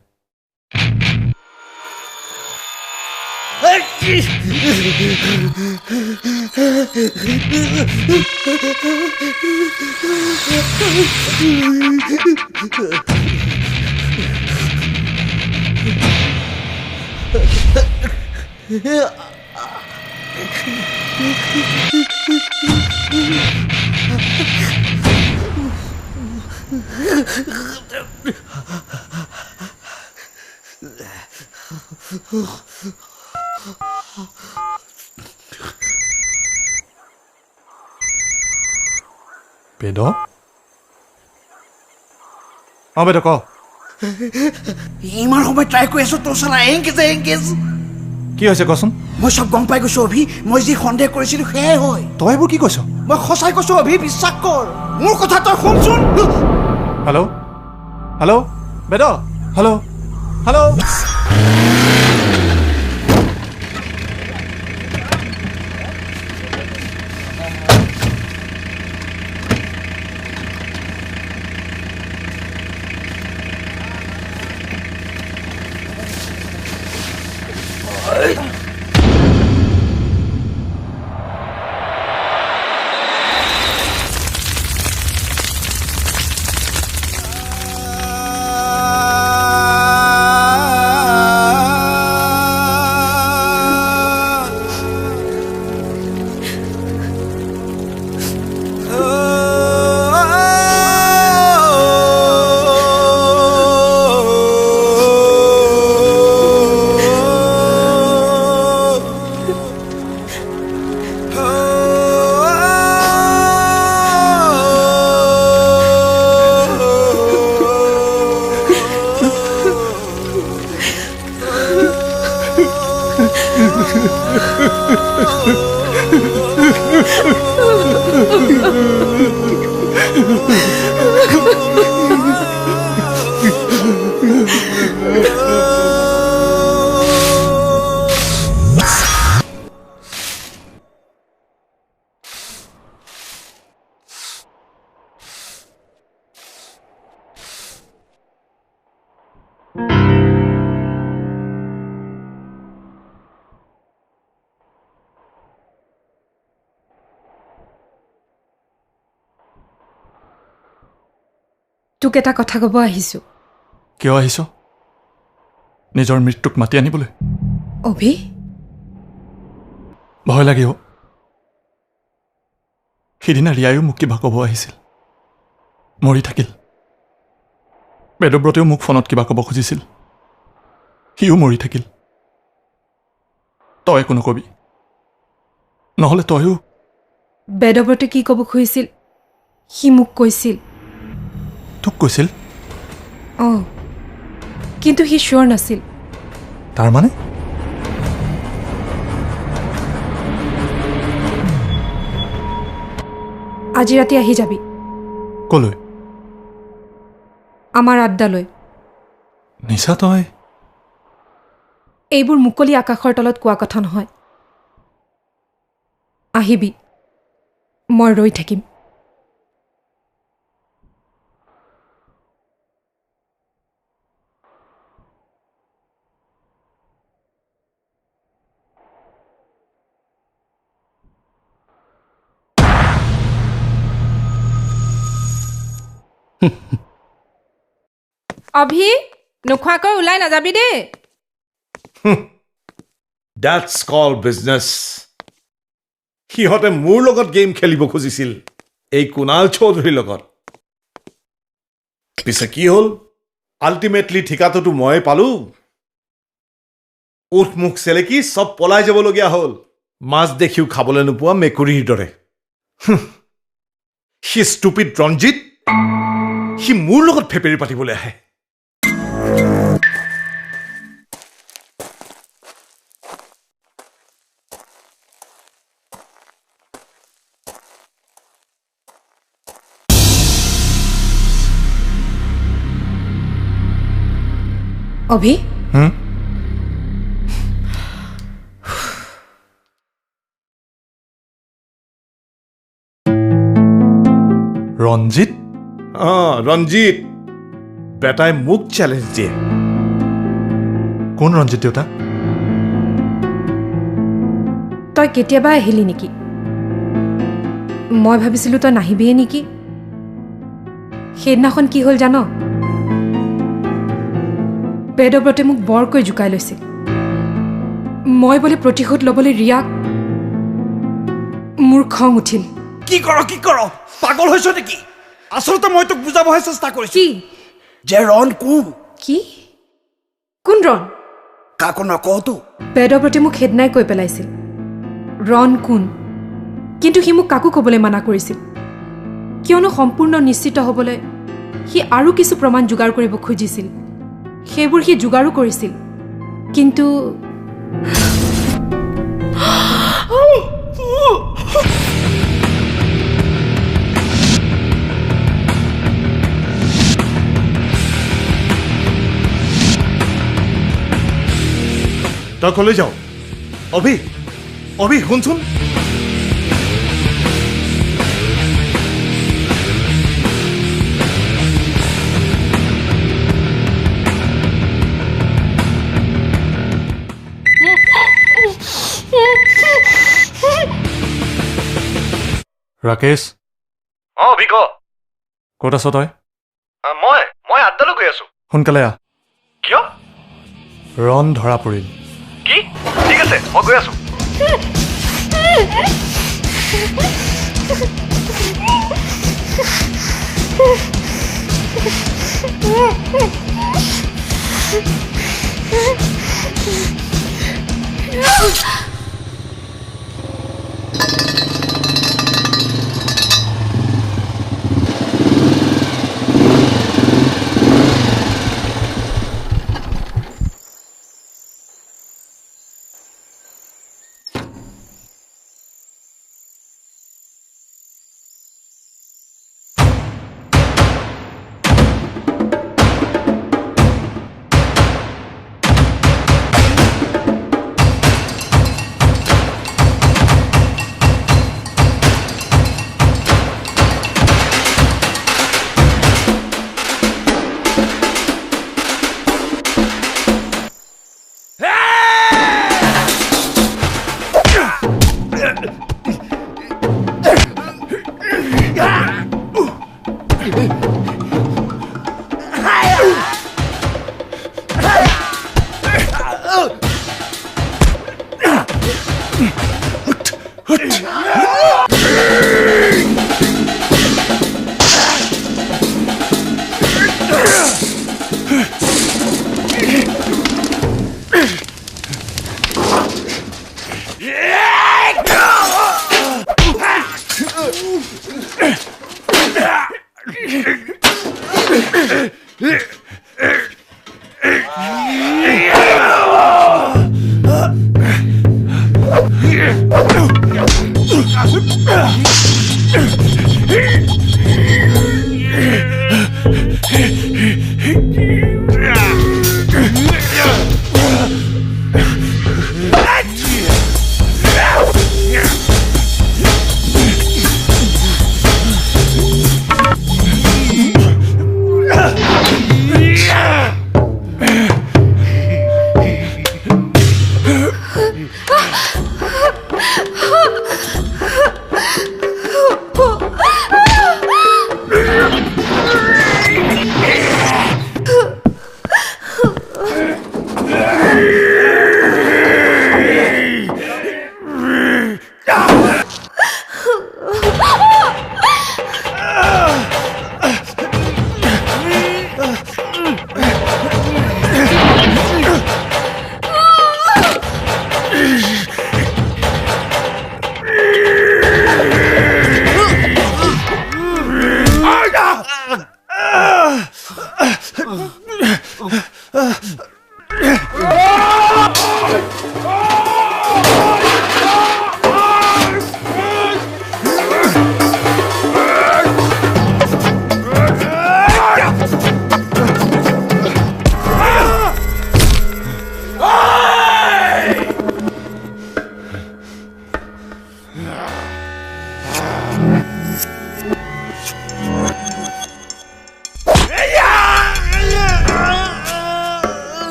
বেদ বেদ ক ইমান সময় ট্ৰাই কৰি আছো তোৰ চালা এংগেজ কি হৈছে কচোন মই সব গম পাই গৈছো অভি মই যি সন্দেহ কৰিছিলো সেয়াই হয় তই এইবোৰ কি কৈছ মই সঁচাই কৈছো অভি বিশ্বাস কৰ মোৰ কথা তই শুনচোন হেল্ল' হেল্ল' বেদ হেল্ল' হেল্ল' তোক এটা কথা ক'ব আহিছোঁ কিয় আহিছ নিজৰ মৃত্যুক মাতি আনিবলৈ অভি ভয় লাগে সিদিনা ৰিয়ায়ো মোক কিবা ক'ব আহিছিল মৰি থাকিল বেদব্ৰতেও মোক ফোনত কিবা ক'ব খুজিছিল সিও মৰি থাকিল তই একো নকবি নহ'লে তয়ো বেদব্ৰতে কি ক'ব খুজিছিল সি মোক কৈছিল তোক কৈছিল অঁ কিন্তু সি চিয়ৰ নাছিল তাৰমানে আজি ৰাতি আহি যাবি ক'লৈ আমাৰ আড্ডালৈ নিচা তই এইবোৰ মুকলি আকাশৰ তলত কোৱা কথা নহয় আহিবি মই ৰৈ থাকিম অভি নোখোৱাকৈ ওলাই নাযাবি দেই That's called business. সিহঁতে মোৰ লগত গেম খেলিব খুজিছিল এই কুনাল চৌধুৰীৰ লগত পিছে কি হ'ল আল্টিমেটলি ঠিকাটোতো মই পালো উঠ মুখ চেলেকি সব পলাই যাবলগীয়া হ'ল মাছ দেখিও খাবলৈ নোপোৱা মেকুৰীৰ দৰে সি ষ্টুপিড ৰঞ্জিত সি মোৰ লগত ফেপেৰি পাতিবলৈ আহে অভি ৰঞ্জিত ৰঞ্জিত বেটাই মোক চেলেঞ্জ দিয়ে কোন ৰঞ্জিত দেউতা তই কেতিয়াবা আহিলি নেকি মই ভাবিছিলোঁ তই নাহিবিয়ে নেকি সেইদিনাখন কি হ'ল জান বেদব্ৰতে মোক বৰকৈ জোকাই লৈছিল মই বোলে প্ৰতিশোধ ল'বলৈ ৰিয়াক মোৰ খং উঠিল কি কৰ পাগল হৈছ নেকি আচলতে মই তোক বুজাবহে চেষ্টা কৰিছো কি যে ৰণ কোন কি কোন ৰণ কাকো নকওতো বেদব্ৰতে মোক সেইদিনাই কৈ পেলাইছিল ৰণ কোন কিন্তু সি মোক কাকো ক'বলৈ মানা কৰিছিল কিয়নো সম্পূৰ্ণ নিশ্চিত হ'বলৈ সি আৰু কিছু প্ৰমাণ যোগাৰ কৰিব খুজিছিল সেইবোৰ সি যোগাৰো কৰিছিল কিন্তু তই কলৈ যাওঁ অভি শুনচোন ৰাকেশ অভি ক ক'ত আছ তই মই আড্ডালৈ গৈ আছো সোনকালে আহ কিয় ৰণ ধৰা পৰিল কি ঠিক আছে মই গৈ আছো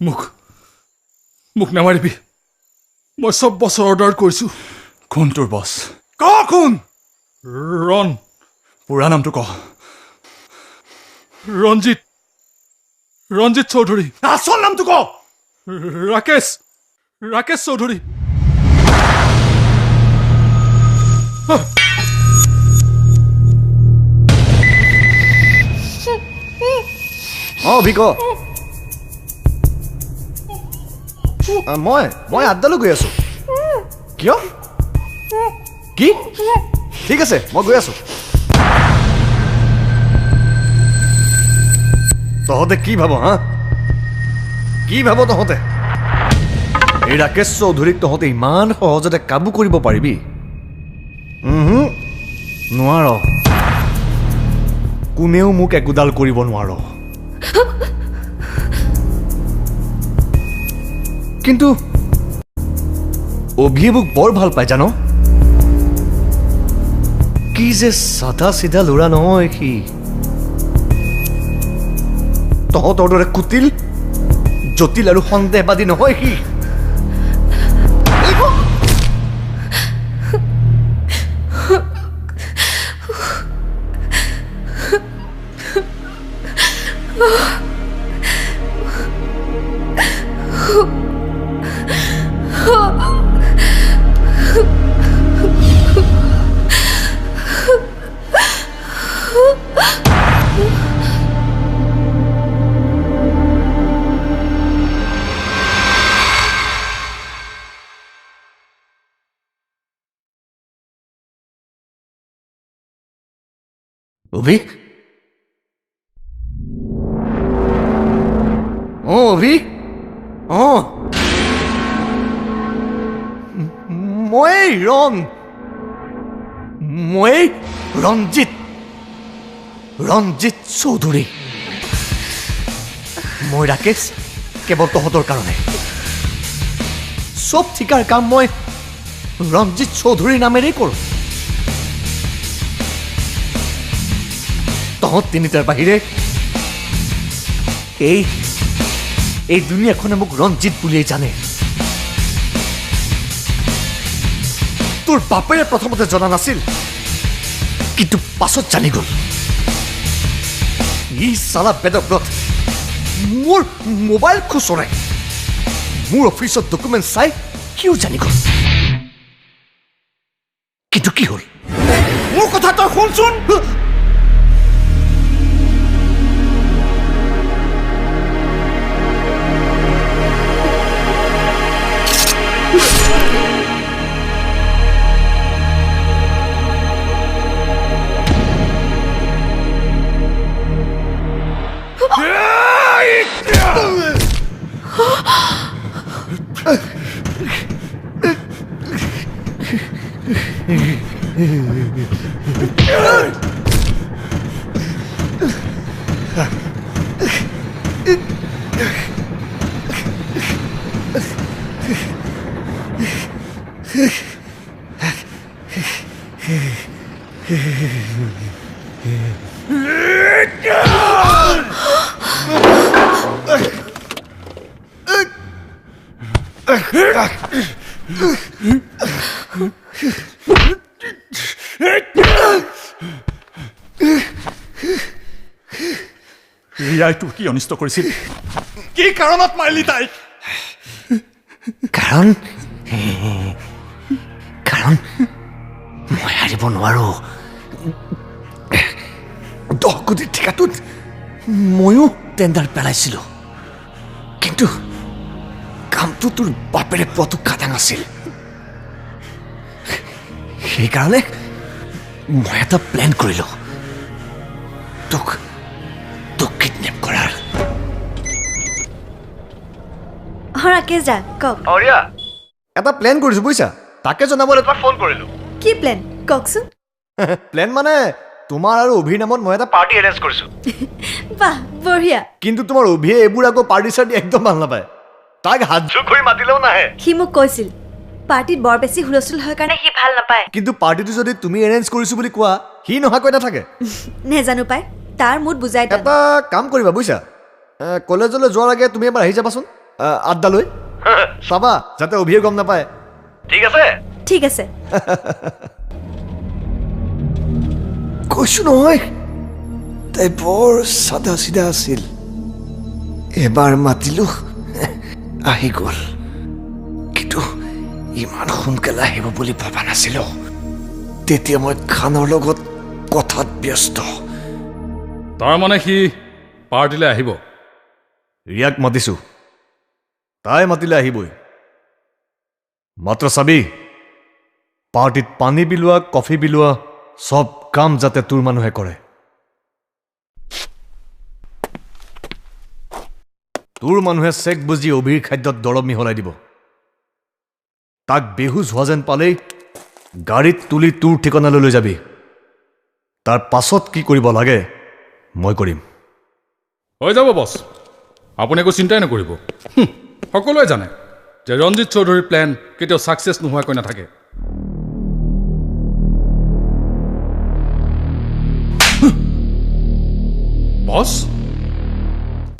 মোক নামাৰিবি মই চব বছৰ অৰ্ডাৰ কৰিছোঁ কোন তোৰ বছ ক কোন ৰণ পুৰা নামটো ক ৰঞ্জিত চৌধুৰী আচল নামটো ক ৰাকেশ চৌধুৰী অভি ক মই আড্ডালৈ গৈ আছো কিয় কি ঠিক আছে মই গৈ আছো তহঁতে কি ভাব হা কি ভাব তহঁতে এই ৰাকেশ চৌধুৰীক তহঁতে ইমান সহজতে কাবু কৰিব পাৰিবি নোৱাৰ কোনেও মোক একোডাল কৰিব নোৱাৰ কিন্তু অভিয়ে মোক বৰ ভাল পায় জানো কি যে সাদা চিধা ল'ৰা নহয় সি তহঁতৰ দৰে কুটিল জটিল আৰু সন্দেহবাদী নহয় সি অভি অভি মই ৰঞ্জিত চৌধুৰী মই ৰাকেশ কেৱল তহঁতৰ কাৰণে চব ঠিকাৰ কাম মই ৰঞ্জিত চৌধুৰীৰ নামেৰেই কৰোঁ তহঁত তিনিটাৰ বাহিৰে এই দুনিয়াখনে মোক ৰঞ্জিত বুলিয়েই জানে তোৰ বাপেৰে প্ৰথমতে জনা নাছিল কিন্তু পাছত জানি গ'ল ই চালা বেদব্ৰত মোৰ মোবাইল খুচৰাই মোৰ অফিচত ডকুমেণ্ট চাই কিয় জানি গ'ল কিন্তু কি হ'ল মোৰ কথা তই শুনচোন ৰিয়াই তোৰ কি অনিষ্ট কৰিছিল কি কাৰণত মাৰিলি তাইক কাৰণ মই হাৰিব নোৱাৰো 10 কোটিৰ ঠিকাটোত ময়ো টেণ্ডাৰ পেলাইছিলো কিন্তু কামটো তোৰ বাপেৰে পটু খাটাং আছিল সেইকাৰণে মই এটা প্লেন কৰিলো তোক কিডনেপ কৰাৰ ৰাকেশ দা কওক অৰিয়া এটা প্লেন কৰিছো বুজিছা তাকে জনাবলৈ তোমাক ফোন কৰিলো কি প্লেন কওকচোন প্লেন মানে তোমাৰ আৰু অভিৰ নামত মই এটা পাৰ্টি এৰেঞ্জ কৰিছো বাহ বঢ়িয়া কিন্তু তোমাৰ অভিয়ে এইবোৰ আকৌ পাৰ্টি চাৰ্টি একদম ভাল নাপায় তাক হাত জোৰ কৰি মাতিলেও নাহে সি মোক কৈছিল পাৰ্টিত বৰ বেছি হুলস্থুল হয় কাৰণে সি ভাল নাপায় কিন্তু পাৰ্টিটো যদি তুমি এৰেঞ্জ কৰিছো বুলি কোৱা সি নোহোৱাকৈ নাথাকে নেজানো পাই তাৰ মুড বুজাই এটা কাম কৰিবা বুজিছা কলেজলৈ যোৱাৰ আগে তুমি এবাৰ আহি যাবাচোন আড্ডা লৈ চাবা যাতে অভিয়ে গম নাপায় ঠিক আছে কৈছো নহয় তাই বৰ চাদা চিধা আছিল এবাৰ মাতিলো আহি গ'ল কিন্তু ইমান সোনকালে আহিব বুলি ভবা নাছিলো তেতিয়া মই খানৰ লগত কথাত ব্যস্ত তাৰমানে সি পাৰ্টিলৈ আহিব ৰিয়াক মাতিছো তাই মাতিলে আহিবই মাত্ৰ চাবি পাৰ্টিত পানী বিলোৱা কফি বিলোৱা সব কাম যাতে তোৰ মানুহে কৰে তোৰ মানুহে চেক বুজি অভিৰ খাদ্যত দৰৱ মিহলাই দিব তাক বেহুজ হোৱা যেন পালেই গাড়ীত তুলি তোৰ ঠিকনালৈ লৈ যাবি তাৰ পাছত কি কৰিব লাগে মই কৰিম হৈ যাব বছ আপুনি একো চিন্তাই নকৰিব সকলোৱে জানে যে ৰঞ্জিত চৌধুৰীৰ প্লেন কেতিয়াও ছাকচেছ নোহোৱাকৈ নাথাকে বছ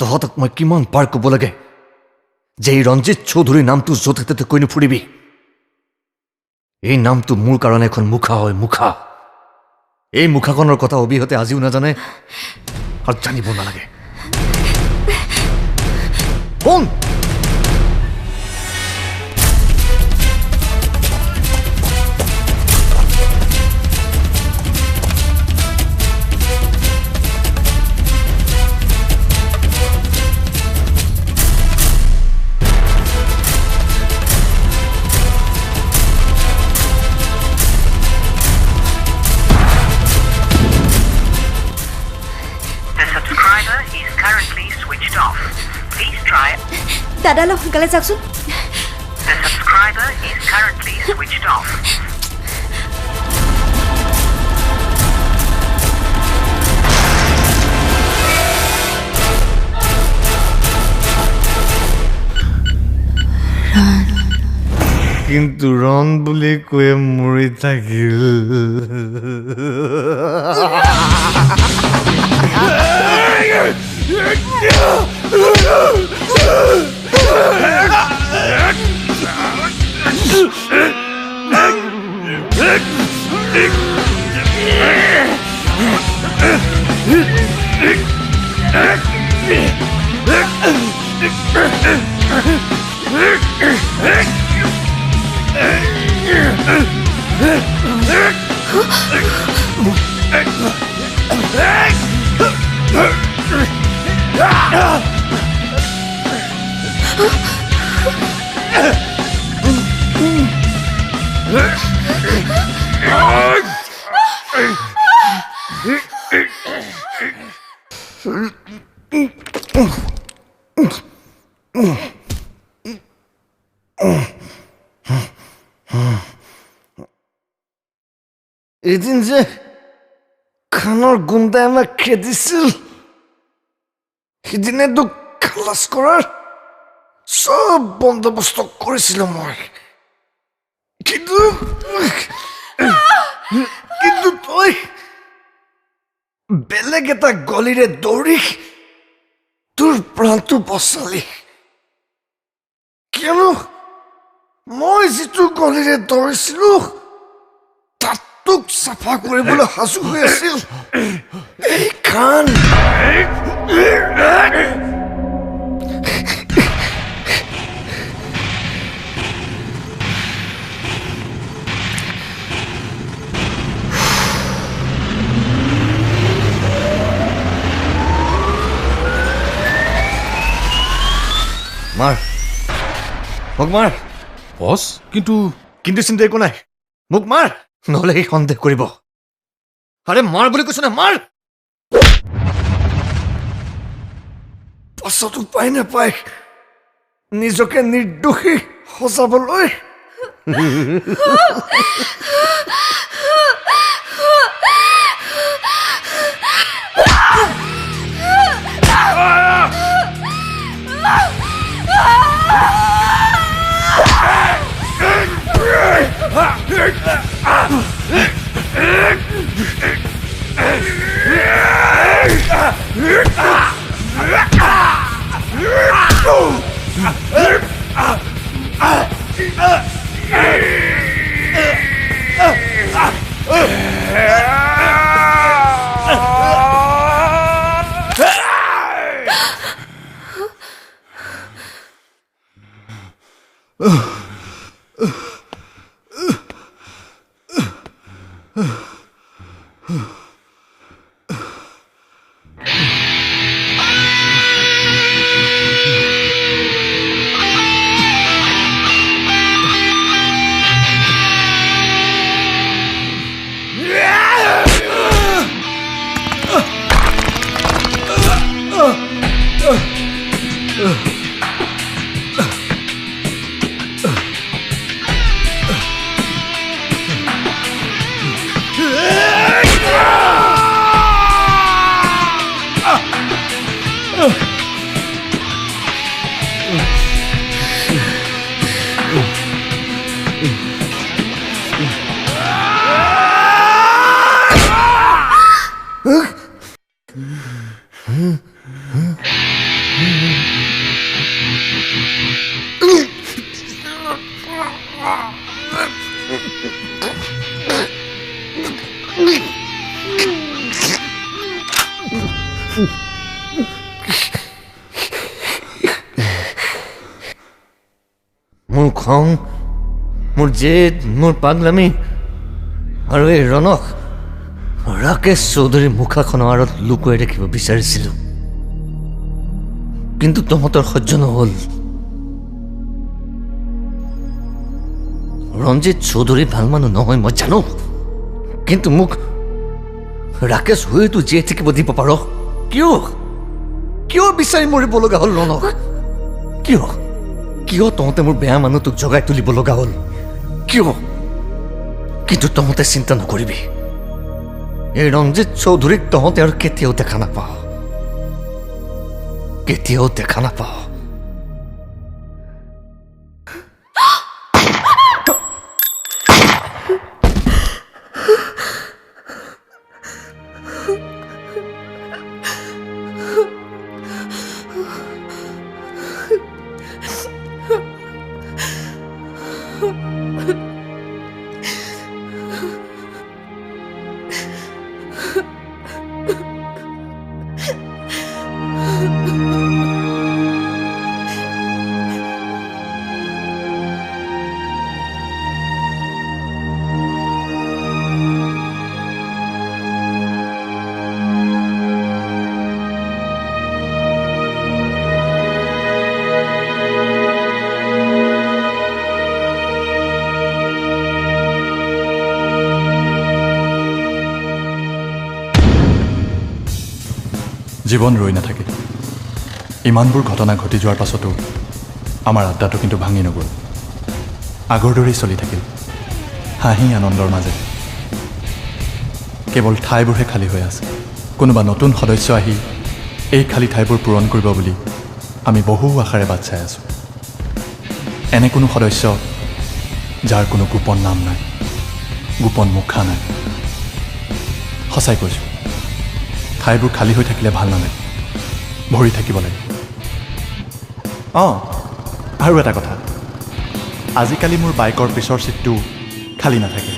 তহঁতক মই কিমান পাৰ ক'ব লাগে যে এই ৰঞ্জিত চৌধুৰীৰ নামটো য'তে ত'তে কৈ নুফুৰিবি এই নামটো মোৰ কাৰণে এখন মুখা হয় মুখা এই মুখাখনৰ কথা অবিহতে আজিও নাজানে আৰু জানিব নালাগে কোন দাদা অলপ সোনকালে যাওকচোন The subscriber is currently switched off. কিন্তু ৰণ বুলি কৈ মৰি থাকিল এদিন যে খানৰ গুণ্ডাই আমাক খেদিছিল সিদিনেতো খালাচ কৰাৰ সব বন্দোবস্ত কৰিছিলো মই কিন্তু তই বেলেগ এটা গলিৰে দৌৰি তোৰ প্ৰাণটো বচালি কিয়নো মই যিটো গলিৰে দৌৰিছিলো তোক চাফা কৰিবলৈ সাজু হৈ আছিল এই খান মাৰ মোক মাৰ বছ কিন্তু চিন্তা একো নাই মোক মাৰ নহ'লে সি সন্দেহ কৰিব আৰে মাৰ বুলি কৈছো না মাৰ পাছত উপায় নাপায় নিজকে নিৰ্দোষী সজাবলৈ মোৰ খং মোৰ জেদ মোৰ পাগলামি আৰু এই ৰণক ৰাকেশ চৌধুৰীৰ মুখাখনৰ আঁৰত লুকুৱাই ৰাখিব বিচাৰিছিলোঁ কিন্তু তহঁতৰ সহ্য নহ'ল ৰঞ্জিত চৌধুৰী ভাল মানুহ নহয় মই জানো কিন্তু মোক ৰাকেশ হৈতো জীয়াই থাকিব দিব পাৰ কিয় কিয় বিচাৰি মৰিব লগা হ'ল ৰণক কিয় কিয় তহঁতে মোৰ বেয়া মানুহটোক জগাই তুলিব লগা হ'ল কিয় কিন্তু তহঁতে চিন্তা নকৰিবি এই ৰঞ্জিত চৌধুৰীক তহঁতে আৰু কেতিয়াও দেখা নাপাওঁ কেতিয়াও দেখা নাপাওঁ জীৱন ৰৈ নাথাকে ইমানবোৰ ঘটনা ঘটি যোৱাৰ পাছতো আমাৰ আড্ডাটো কিন্তু ভাঙি নগ'ল আগৰ দৰেই চলি থাকিল হাঁহি আনন্দৰ মাজে কেৱল ঠাইবোৰহে খালী হৈ আছে কোনোবা নতুন সদস্য আহি এই খালী ঠাইবোৰ পূৰণ কৰিব বুলি আমি বহু আশাৰে বাট চাই আছোঁ এনে কোনো সদস্য যাৰ কোনো গোপন নাম নাই গোপন মুখা নাই সঁচাই কৈছোঁ ঠাইবোৰ খালী হৈ থাকিলে ভাল নালাগে ভৰি থাকিব লাগে আৰু এটা কথা আজিকালি মোৰ বাইকৰ পিছৰ চিটটো খালী নাথাকে